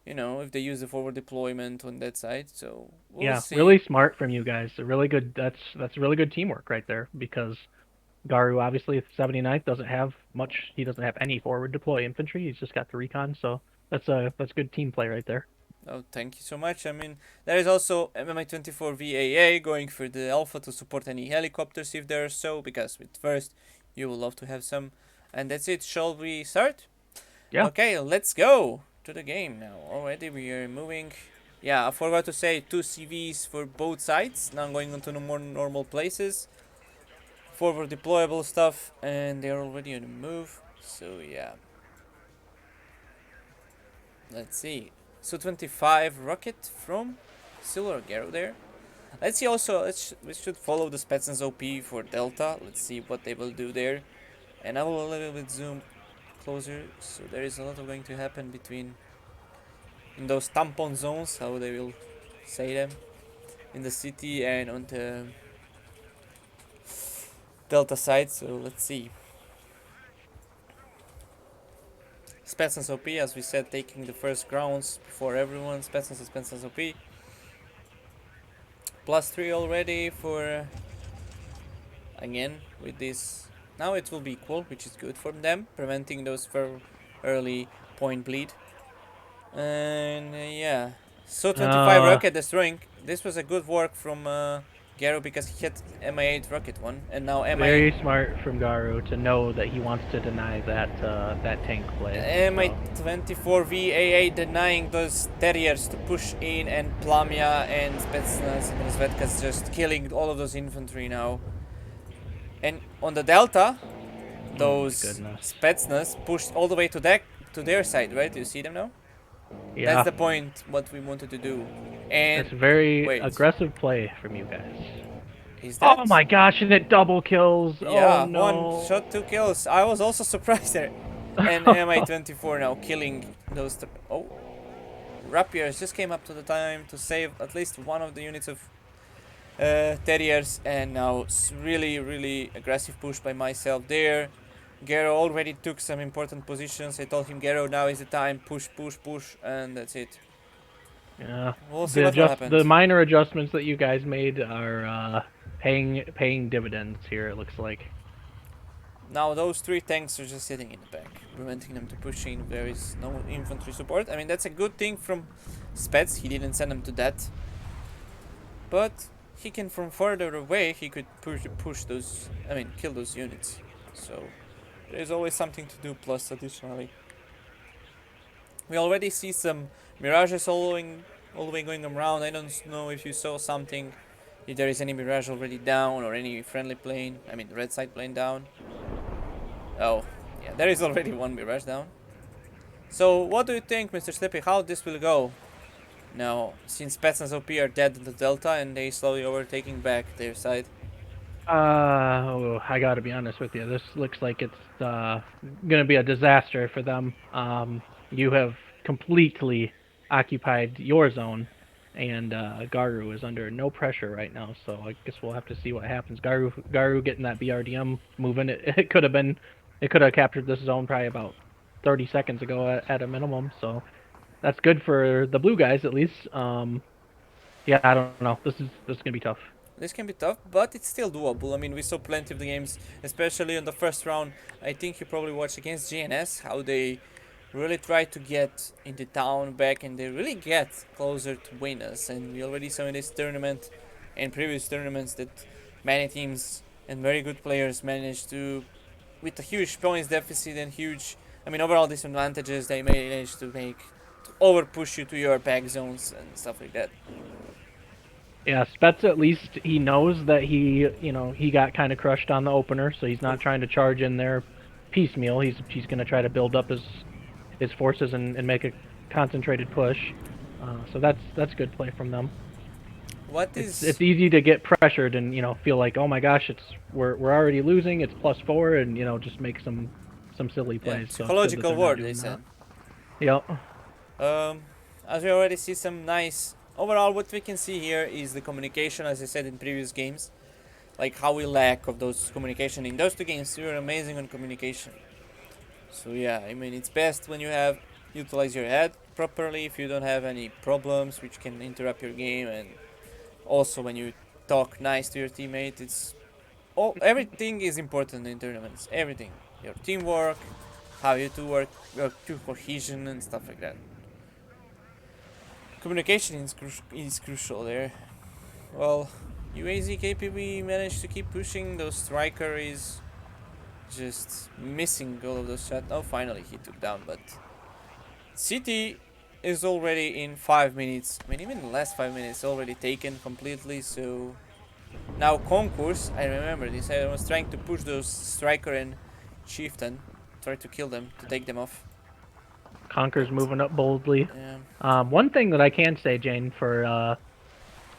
if they use the forward deployment on that side. So we'll Yeah, see. really smart from you guys. A really good. That's really good teamwork right there because Garou obviously 79th doesn't have much. He doesn't have any forward deploy infantry. He's just got the recon. So that's good team play right there. Oh, thank you so much. I mean, there is also MMI-24 VAA going for the Alpha to support any helicopters if there are so, because with first, you will love to have some. And that's it. Shall we start? Yeah. Okay, let's go to the game now. Already we are moving. Yeah, I forgot to say 2 CVs for both sides. Now I'm going on to the more normal places. Forward deployable stuff, and they're already on the move. So yeah. Let's see. So 25 rocket from Silver Garou there. Let's see also, we should follow the Spetsnaz OP for Delta. Let's see what they will do there. And I will a little bit zoom closer. So there is a lot of going to happen between, in those tampon zones, how they will say them, in the city and on the Delta side. So let's see. Spetsnaz OP, as we said, taking the first grounds before everyone. Spetsnaz OP. +3 already for, again, with this. Now it will be equal, which is good for them, preventing those for early point bleed. And yeah, so 25 Uh, rocket destroying. This was a good work from Garou because he hit MI8 rocket one, and now MI very smart from Garou to know that he wants to deny that tank play. So. MI24 VAA denying those terriers to push in, and Plamia and Spetsnaz and Razvedka's just killing all of those infantry now. And on the Delta, Oh my those goodness. Spetsnaz pushed all the way to their side, right? Do you see them now? That's Yeah, the point, what we wanted to do. And that's very wait, aggressive play from you guys. is Oh that? my gosh, and it double kills. Oh Yeah, one no. shot, 2 kills. I was also surprised there. And MI24 now killing those. Oh, rapiers just came up to the time to save at least one of the units of terriers, and now it's really aggressive push by myself there. Garou already took some important positions. I told him, Garou, now is the time. Push, and that's it. Yeah, We'll see what will happen. the minor adjustments that you guys made are paying dividends here. It looks like. Now those 3 tanks are just sitting in the back, preventing them to push in. There is no infantry support. I mean, that's a good thing from Spetz. He didn't send them to that, but he can, from further away, he could push those. I mean, kill those units. So there's always something to do. Plus, additionally, we already see some mirages all the way going around. I don't know if you saw something. If there is any mirage already down or any friendly plane. I mean, red side plane down. Oh, yeah, there is already one mirage down. So, what do you think, Mr. Slippy, how this will go? Now, since Spetsnaz OP are dead in the Delta and they slowly overtaking back their side. I gotta be honest with you. This looks like it's gonna be a disaster for them. You have completely occupied your zone, and Garou is under no pressure right now. So I guess we'll have to see what happens. Garou getting that BRDM moving. It could have captured this zone probably about 30 seconds ago at a minimum. So that's good for the blue guys at least. Yeah, I don't know. This is gonna be tough. This can be tough, but it's still doable. I mean, we saw plenty of the games, especially in the first round. I think you probably watched against GNS how they really try to get in the town back and they really get closer to win us. And we already saw in this tournament and previous tournaments that many teams and very good players managed to, with a huge points deficit and huge, I mean, overall disadvantages, they managed to make to over push you to your back zones and stuff like that. Yeah, Spetz at least he knows that he got kind of crushed on the opener, so he's not trying to charge in there piecemeal. He's gonna try to build up his forces and make a concentrated push. So that's good play from them. What It's is it's easy to get pressured and feel like, oh my gosh, we're already losing. It's +4 and just make some silly yeah, plays. So it's good that psychological they're not war, they doing said. that. Yep. Um, as we already see some nice. Overall, what we can see here is the communication, as I said in previous games, like how we lack of those communication in those two games. We were amazing on communication. So yeah, I mean it's best when you have utilize your head properly if you don't have any problems which can interrupt your game, and also when you talk nice to your teammate. It's all everything is important in tournaments. Everything, your teamwork, how you two work, your two cohesion and stuff like that. Communication is crucial there. Well, UAZ KPB managed to keep pushing. Those striker is just missing all of those shots. Oh, finally he took down, but City is already in 5 minutes. I mean, even less 5 minutes already taken completely. So now Concourse, I remember this. I was trying to push those striker and chieftain, try to kill them to take them off. Conker's But moving up boldly. yeah, One thing that I can say, Jane, for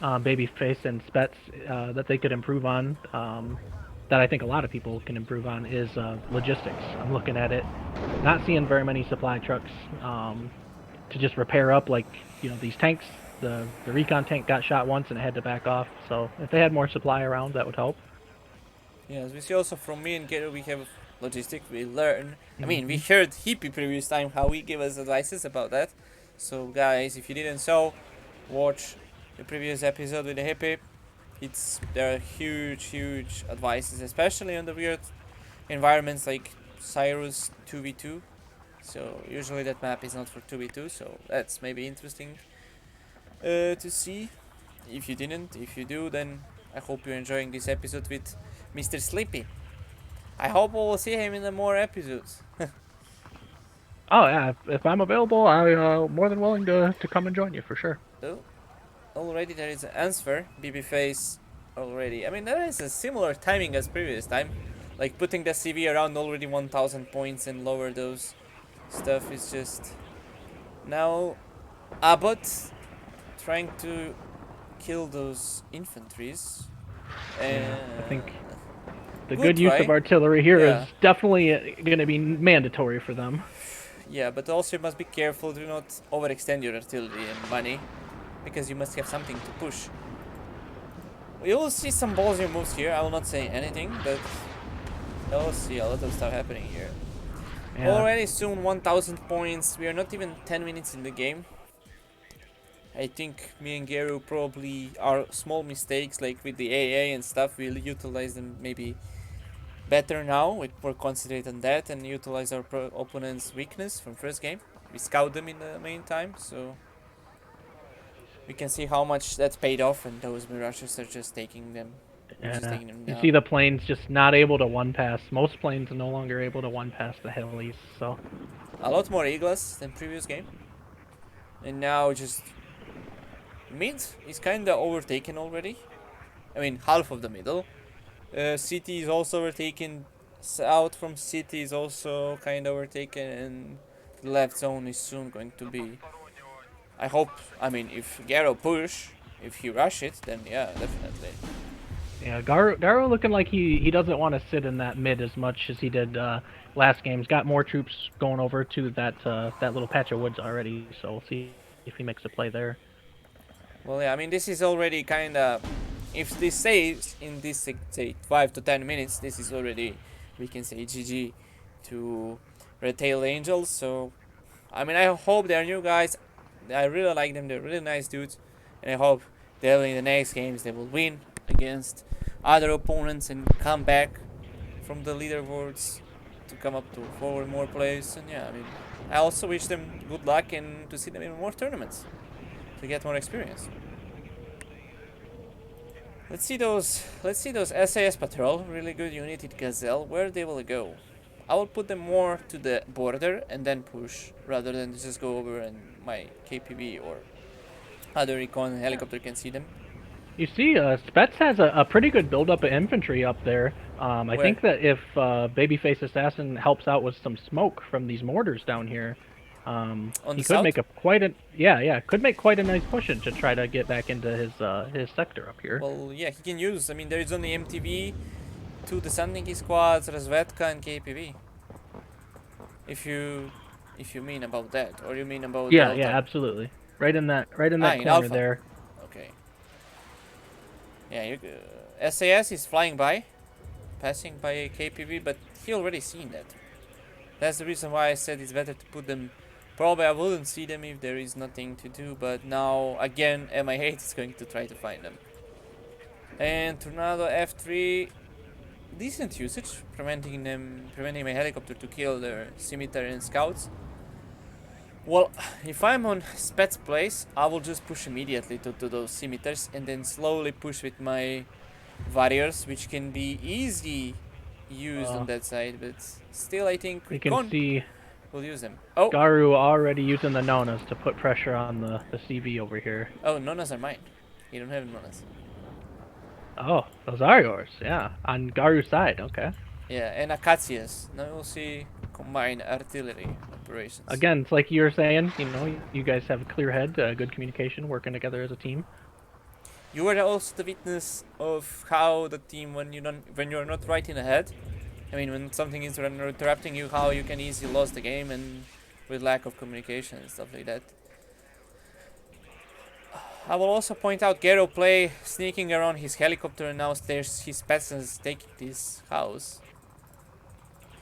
Babyface and Spetz that they could improve on, that I think a lot of people can improve on, is logistics. I'm looking at it, not seeing very many supply trucks to just repair up like these tanks. The recon tank got shot once and it had to back off. So if they had more supply around, that would help. yeah. As we see also from me and Garou, we have logistic. We learn. I mean, we Hmm. heard Hippie previous time how he gave us advices about that. So guys, if you didn't so, watch the previous episode with the Hippie. There are huge advices, especially on the weird environments like Cyrus 2v2. So usually that map is not for 2v2, so that's maybe interesting to see. If you do, then I hope you're enjoying this episode with Mr. Sleepy. I hope we will see him in the more episodes. Oh yeah, if I'm available, I'm more than willing to come and join you for sure. Oh, already there is an answer. BebeFace already. I mean, there is a similar timing as previous time. Like putting the CV around already 1000 points and lower those stuff is just. Now, Abbott trying to kill those infantries. Yeah, I think the Good good use try. of artillery here is Yeah. definitely going to be mandatory for them. Yeah, but also you must be careful. Do not overextend your artillery and money, because you must have something to push. We will see some ballsy moves here. I will not say anything, but I will see a lot of stuff happening here. Yeah. Already soon 1000 points. We are not even 10 minutes in the game. I think me and Garou probably are small mistakes like with the AA and stuff. We'll utilize them maybe better now. We more concentrate on that and utilize our opponent's weakness from first game. We scout them in the meantime, so we can see how much that's paid off, and those mirages are just taking them. We're just Yeah. taking them You see down. the planes just not able to one pass. Most planes are no longer able to one pass the helis. So A lot more Eagles than previous game. And now just mid is kinda overtaken already. I mean half of the middle. City is also overtaken. South from City is also kinda overtaken, and the left zone is soon going to be. I hope. I mean, if Garou push, if he rush it, then yeah, definitely. yeah, Garou looking like he doesn't want to sit in that mid as much as he did last game. He's got more troops going over to that little patch of woods already. So we'll see if he makes a play there. Well, yeah. I mean, this is already kinda. If this saves in this say 5 to 10 minutes, this is already, we can say, GG to Red-tailed Angels. So, I mean, I hope they're new guys. I really like them. They're really nice dudes, and I hope they'll in the next games they will win against other opponents and come back from the leaderboards to come up to 4 more plays. And yeah, I mean, I also wish them good luck and to see them in more tournaments to get more experience. Let's see those SAS Patrol, really good unit in Gazelle. Where they will go? I will put them more to the border and then push, rather than just go over and my KPV or other recon helicopter can see them. You see, Spetz has a pretty good buildup of infantry up there. I Where? think that if BebeFaceAssassin helps out with some smoke from these mortars down here, On he the could south? make could make quite a nice push in to try to get back into his sector up here. Well, yeah, he can use. I mean, there is only MTV, 2 descending squads, Razvedka, and KPV. If you mean about that, or you mean about Yeah, Delta? yeah, absolutely. Right in that in corner Alpha. there. Okay. Yeah, SAS is flying by, passing by KPV, but he already seen that. That's the reason why I said it's better to put them. Probably I wouldn't see them if there is nothing to do, but now again MI8 is going to try to find them. And Tornado F3, decent usage, preventing my helicopter to kill their scimitar and scouts. Well, if I'm on Spetz place, I will just push immediately to those scimitars and then slowly push with my warriors, which can be easy used on that side, but still I think You can see we'll use them. Oh, Garou already using the Nonas to put pressure on the CV over here. oh, Nonas are mine. You don't have Nonas. Oh, those are yours, yeah. On Garu's side, okay. Yeah, and Acacias. Now we'll see combined artillery operations. Again, it's like you were saying, you know, you guys have a clear head, good communication, working together as a team. You were also the witness of how the team, when you're not right in the head, I mean, when something is interrupting you, how you can easily lose the game and with lack of communication and stuff like that. I will also point out Garou play sneaking around his helicopter, and now there's his peasants taking this house.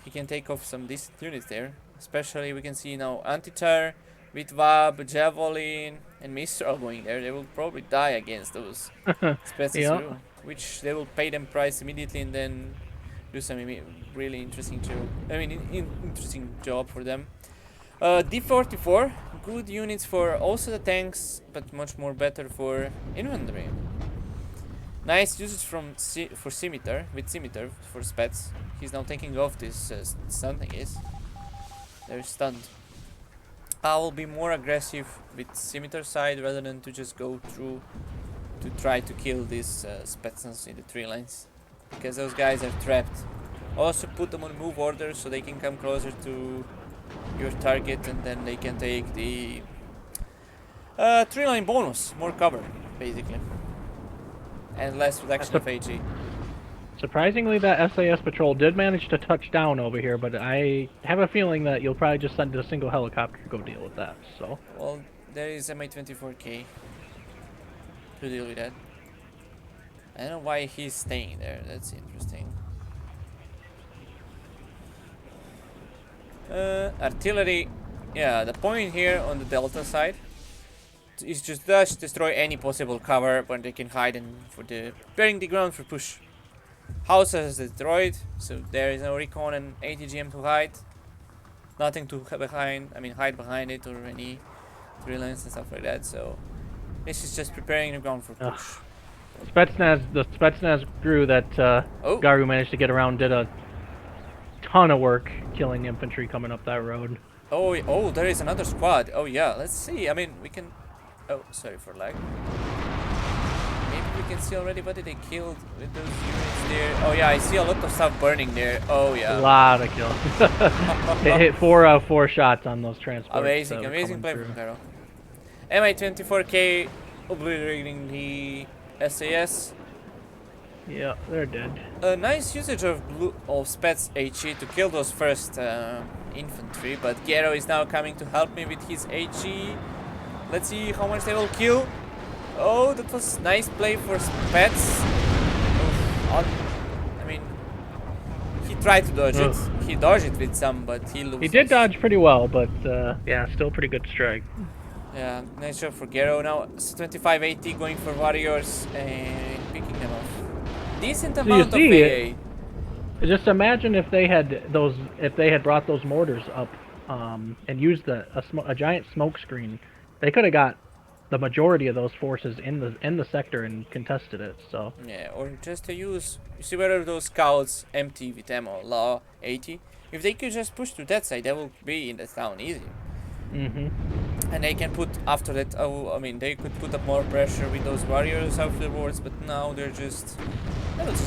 He can take off some decent units there. Especially we can see now Antitar, Vitvab, Javelin, and Mistral going there. They will probably die against those Spetz, Yeah. which they will pay them price immediately and then do some really interesting job. I mean, interesting job for them. D44, good units for also the tanks, but much more better for infantry. Nice usage for scimitar, with scimitar for Spetz. He's now taking off this stunting is. They're stunned. I will be more aggressive with scimitar side rather than to just go through to try to kill these Spetzans in the 3 lines, because those guys are trapped. Also put them on move order so they can come closer to your target and then they can take the 3-line bonus, more cover basically, and less reduction of AG. Surprisingly, that SAS patrol did manage to touch down over here, but I have a feeling that you'll probably just send a single helicopter to go deal with that. So. Well, there is MI24K to deal with that. I don't know why he's staying there. That's interesting. Artillery. Yeah, the point here on the Delta side is just destroy any possible cover when they can hide and for the preparing the ground for push. House is destroyed, so there is no recon and ATGM to hide. Nothing to hide behind it or any 3 lines and stuff like that. So this is just preparing the ground for push. The Spetsnaz crew that Garou managed to get around did a ton of work killing infantry coming up that road. Oh, there is another squad. Oh yeah, let's see. I mean, we can. Oh, sorry for lag. Maybe we can see already what did they killed with those units there. Oh yeah, I see a lot of stuff burning there. Oh yeah. A lot of kills. It hit 4 shots on those transports. Amazing play from Garou. MI24K obliterating the SAS. Yeah, they're dead. A nice usage of Spetz HE to kill those first infantry, but Garou is now coming to help me with his HE. Let's see how much they will kill. Oh, that was nice play for Spetz. I mean, he tried to dodge it. Ugh. He dodged it with some, but he loses. He did dodge pretty well, but yeah, still pretty good strike. Yeah, nice job for Garou. Now it's 2580 going for warriors and picking them off. Decent So amount of see, AA. Just imagine if they had brought those mortars up and used a giant smoke screen, they could have got the majority of those forces in the sector and contested it. So Yeah, or just to use. You see whether those scouts empty with ammo, law 80. If they could just push to that side, they will be in the town easy. And they can put after that. Oh, I mean, they could put up more pressure with those warriors afterwards, but now they'll just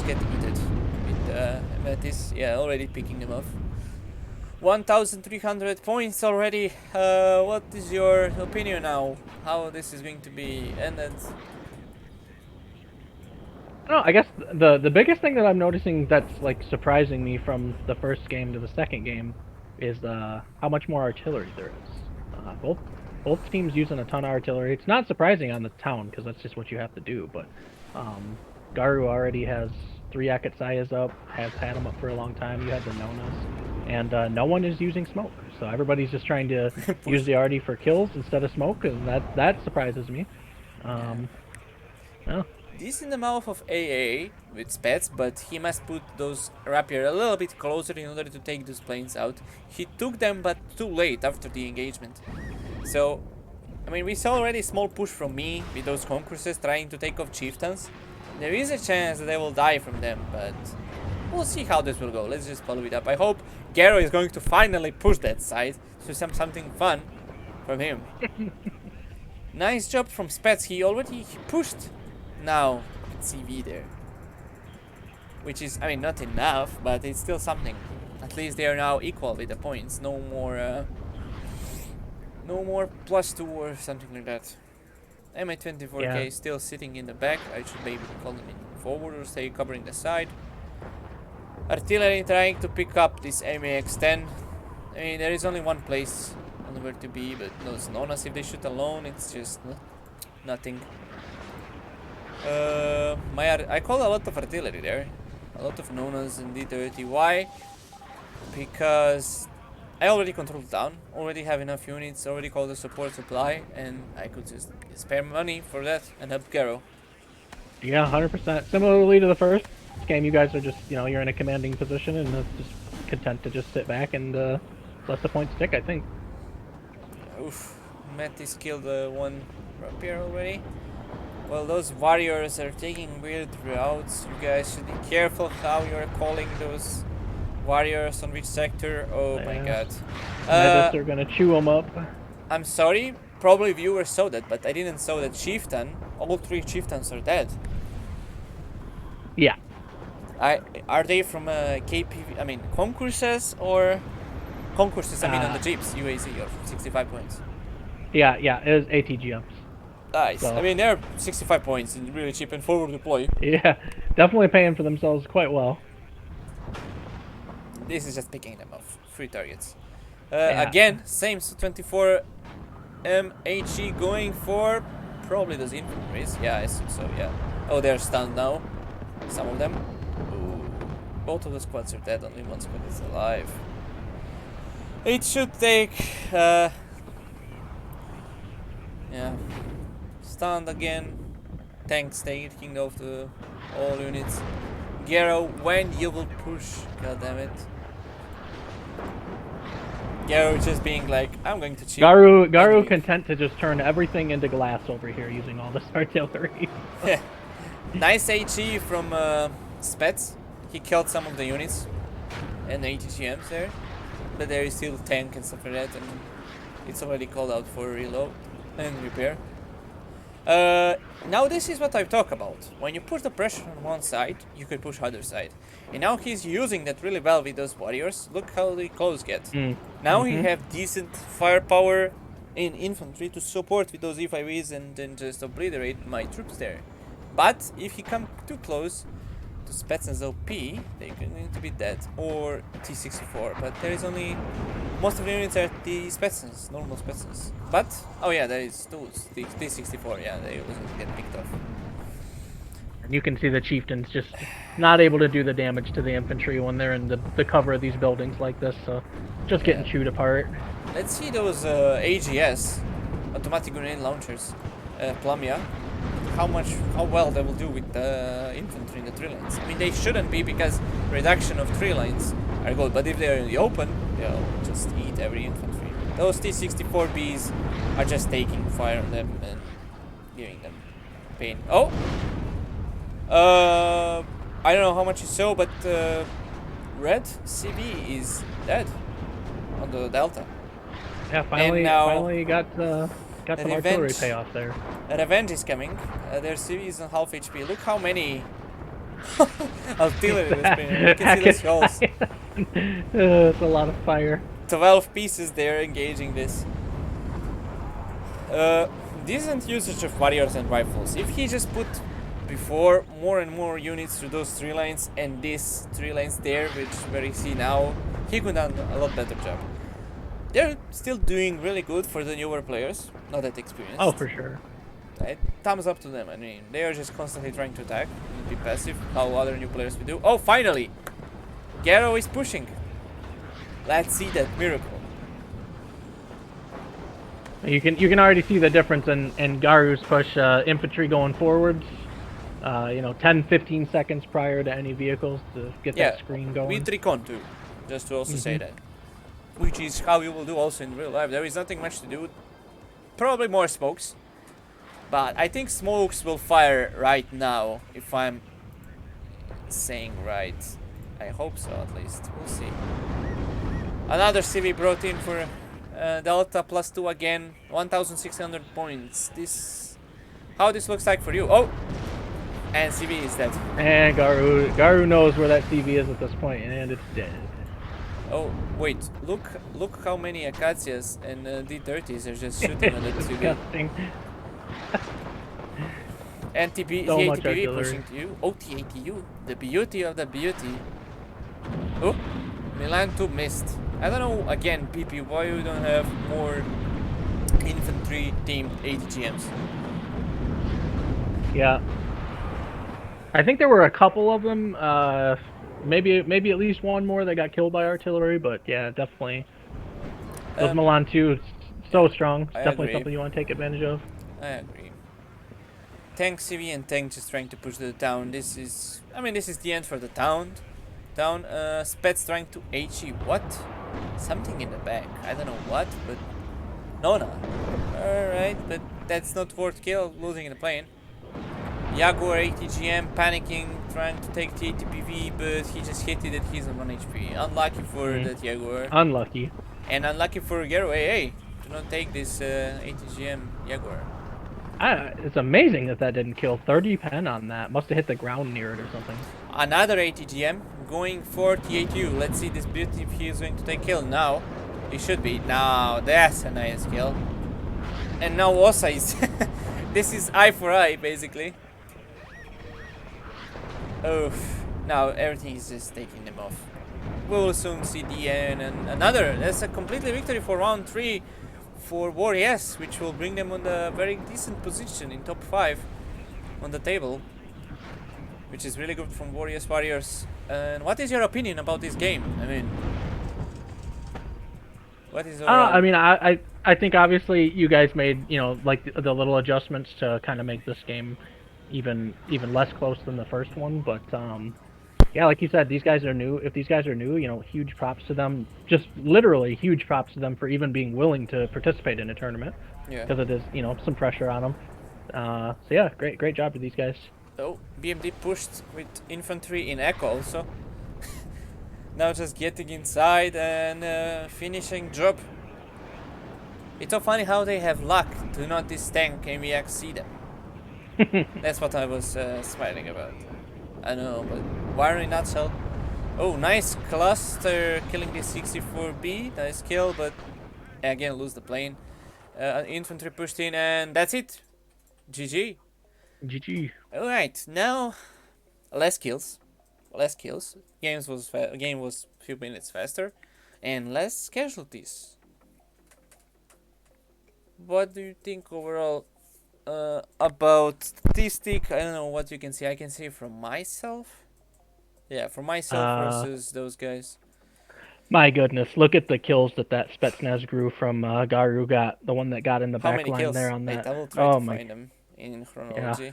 get heated with Metis. Yeah, already picking them off. 1,300 points already. What is your opinion now? How this is going to be ended? I guess the biggest thing that I'm noticing that's like surprising me from the first game to the second game is how much more artillery there is. Both teams using a ton of artillery. It's not surprising on the town because that's just what you have to do. But Garou already has 3 Akatsayas up, has had them up for a long time. You had the Nonas, and no one is using smoke. So everybody's just trying to use the arty for kills instead of smoke, and that surprises me. Well. Decent amount of AA with Spetz, but he must put those rapier a little bit closer in order to take those planes out. He took them, but too late after the engagement. So, I mean, we saw already a small push from me with those concourses trying to take off chieftains. There is a chance that they will die from them, but we'll see how this will go. Let's just follow it up. I hope Garou is going to finally push that side to something fun from him. Nice job from Spetz. He pushed now with CV there. Which is, I mean, not enough, but it's still something. At least they are now equal with the points. No more +2 or something like that. MA24K still sitting in the back. I should maybe call them in forward or stay covering the side. Artillery trying to pick up this MAX-10. I mean, there is only one place on where to be, but those Nonas, if they shoot alone, it's just nothing. I call a lot of artillery there. A lot of Nonas and D30. Why? Because I already control the town, already have enough units, already called the support supply, and I could just spare money for that and help Garou. Yeah, 100%. Similarly to the first game, you guys are just, you're in a commanding position and just content to just sit back and let the points stick, I think. Oof, Metis killed one rapier already. Well, those warriors are taking weird routes. You guys should be careful how you're calling those warriors on which sector. Oh my god. Metis are gonna chew them up. I'm sorry, probably viewers saw that, but I didn't saw that chieftain. All 3 chieftains are dead. Yeah. Are they from KPV? I mean, concourses or concourses? I mean, on the jeeps, UAZ of 65 points. Yeah, it was ATG ups. Nice. So. I mean, they're 65 points and really cheap and forward deploy. Yeah, definitely paying for themselves quite well. This is just picking them off. 3 targets. Again, same. So 24 MHE going for probably those infantries. Yeah, I assume so. Yeah. Oh, they're stunned now. Some of them. Ooh. Both of the squads are dead. Only one squad is alive. It should take. Yeah. Stunned again. Tanks taking off the all units. Garou, when you will push? God damn it. Garou just being like, I'm going to cheat. Garou content to just turn everything into glass over here using all this artillery. Nice HE from Spetz. He killed some of the units and the ATGMs there, but there is still tank and stuff like that, and it's already called out for reload and repair. Now this is what I talk about. When you push the pressure on one side, you could push other side. And now he's using that really well with those warriors. Look how the close get. Now he have decent firepower in infantry to support with those E5Es and then just obliterate my troops there. But if he come too close to Spetz OP, they're going to be dead. Or T64, but there is only... Most of the units are the Spetz, normal Spetz. But, oh yeah, there is those, the T64, yeah, they wasn't get picked off. And you can see the chieftains just not able to do the damage to the infantry when they're in the cover of these buildings like this. So just getting chewed apart. Let's see those AGS, automatic grenade launchers, Plumia. How well they will do with the infantry in the tree lines. I mean, they shouldn't be because reduction of tree lines are good, but if they're in the open, they'll just eat every infantry. Those T-64Bs are just taking fire on them and giving them pain. Oh! I don't know how much you saw, but red CB is dead on the Delta. Yeah, finally got some artillery payoff there. A revenge is coming. Their CV is on half HP. Look how many artillery there's been. You can see the skulls. It's a lot of fire. 12 pieces there engaging this. Decent usage of warriors and rifles. If he just put before more and more units to those tree lines and these tree lines there, which where you see now, he could have done a lot better job. They're still doing really good for the newer players, not that experienced. Oh, for sure. Thumbs up to them. I mean, they are just constantly trying to attack and be passive, how other new players will do. Oh, finally! Garou is pushing. Let's see that miracle. You can already see the difference in Garou's push. Infantry going forwards. 10-15 seconds prior to any vehicles to get that screen going. With recon too, just to also say that. Which is how you will do also in real life. There is nothing much to do. Probably more smokes. But I think smokes will fire right now, if I'm saying right. I hope so, at least. We'll see. Another CV brought in for Delta +2 again. 1,600 points. How this looks like for you? Oh! And CV is dead. And Garou knows where that CV is at this point, and it's dead. Oh, wait. Look how many Acacias and D30s are just shooting on the TV. And TATPV pushing to you. Oh, TATU. The beauty of the beauty. Oh, Milan 2 missed. I don't know, again, PP, why you don't have more infantry themed ATGMs. Yeah. I think there were a couple of them. Maybe at least one more that got killed by artillery, but yeah, definitely. Those Milan 2, so strong. It's definitely something you want to take advantage of. I agree. Tank CV and tank just trying to push the town. This is the end for the town. Spetz trying to HE. What? Something in the back. I don't know what, but no. Alright, but that's not worth kill, losing in the plane. Jaguar ATGM panicking, trying to take the ATPV, but he just hit it and he's on 1 HP. Unlucky for the Jaguar. Unlucky. And unlucky for Garou. Hey, do not take this ATGM Jaguar. It's amazing that didn't kill. 30 pen on that. Must have hit the ground near it or something. Another ATGM going for TATU. Let's see this beauty if he is going to take kill now. He should be. Now that's a nice kill. And now Osa is... this is eye for eye, basically. Oh, now everything is just taking them off. We will soon see the end and another. That's a completely victory for round 3 for WarYES, which will bring them on a very decent position in top 5 on the table, which is really good from WarYES Warriors. And what is your opinion about this game? I mean, what is your I think obviously you guys made, like the little adjustments to kind of make this game even less close than the first one, but yeah, like you said, these guys are new. If these guys are new, huge props to them. Just literally huge props to them for even being willing to participate in a tournament. Yeah. Because it is, some pressure on them. So yeah, great job to these guys. Oh, BMD pushed with infantry in Echo also. Now just getting inside and finishing job. It's so funny how they have luck to not this tank MVX see them. That's what I was smiling about. I know, but WARNO in a nutshell. Oh, nice cluster killing this 64B. Nice kill, but again lose the plane. Infantry pushed in, and that's it. GG. GG. Alright, now less kills. Game was a few minutes faster, and less casualties. What do you think overall About statistic, I don't know what you can see. I can see from myself. Yeah, from myself Uh, versus those guys. my goodness, look at the kills that Spetsnaz from Garou got. The one that got in the How back many line there kills? on Wait, that. I will try to Oh my, find them in yeah. chronology.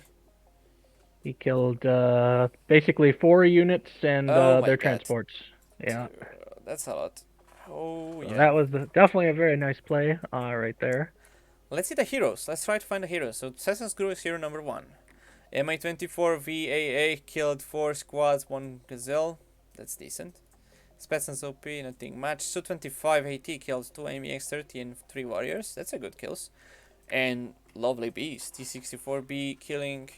He killed basically 4 units and Oh my their god. transports. Yeah. That's a lot. Oh So yeah. that was definitely a very nice play right there. Let's see the heroes. Let's try to find the heroes. So JaneSRBRUS is hero number 1. MI24 VAA killed 4 squads, 1 gazelle. That's decent. Spetz OP, nothing much. Su-25 AT kills 2 MEX30 and 3 warriors. That's a good kills. And lovely beast. T64B killing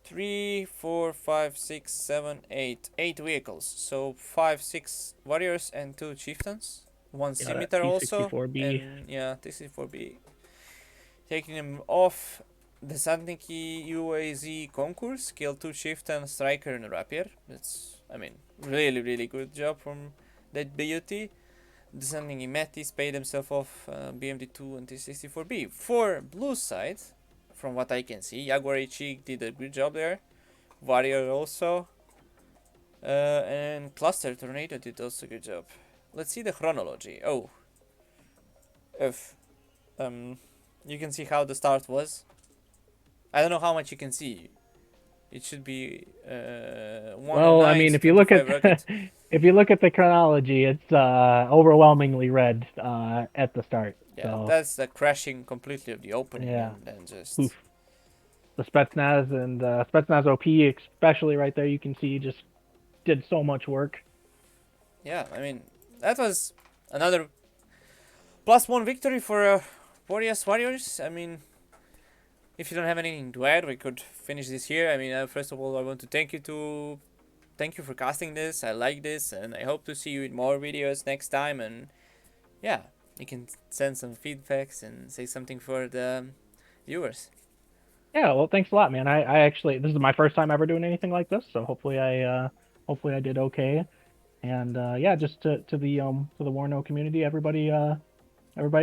3, 4, 5, 6, 7, 8. 8 vehicles. So 5, 6 warriors and 2 chieftains. 1 Yeah, that scimitar also. T64B. And yeah, T64B taking him off. The Santniki UAZ concourse killed 2 chieftain, striker, and rapier. That's, I mean, really good job from that beauty. The Santniki Metis paid himself off BMD2 and T64B. For blue side, from what I can see, Jaguar HE did a good job there. Warrior also. And Cluster Tornado did also a good job. Let's see the chronology. Oh, if you can see how the start was. I don't know how much you can see. It should be 1 Well, I night, mean, if you look 25 at rocket. if you look at the chronology, it's overwhelmingly red at the start. Yeah, So that's the crashing completely of the opening yeah, and then just. oof. The Spetsnaz and Spetsnaz OP, especially right there, you can see just did so much work. Yeah, I mean, that was another +1 victory for WarYES Warriors. I mean, if you don't have anything to add, we could finish this here. I mean, first of all, I want to thank you for casting this. I like this, and I hope to see you in more videos next time. And yeah, you can send some feedbacks and say something for the viewers. Yeah, well, thanks a lot, man. I actually this is my first time ever doing anything like this, so hopefully I did okay. And yeah, just to the WarNo community, everybody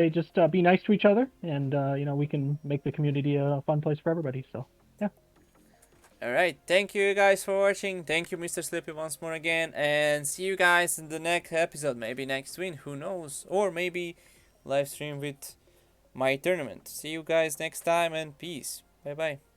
just be nice to each other, and we can make the community a fun place for everybody. So yeah, Alright, thank you guys for watching. Thank you, Mr. Slippy, once more again. And see you guys in the next episode. Maybe next win, who knows? Or maybe live stream with my tournament. See you guys next time and peace. Bye bye.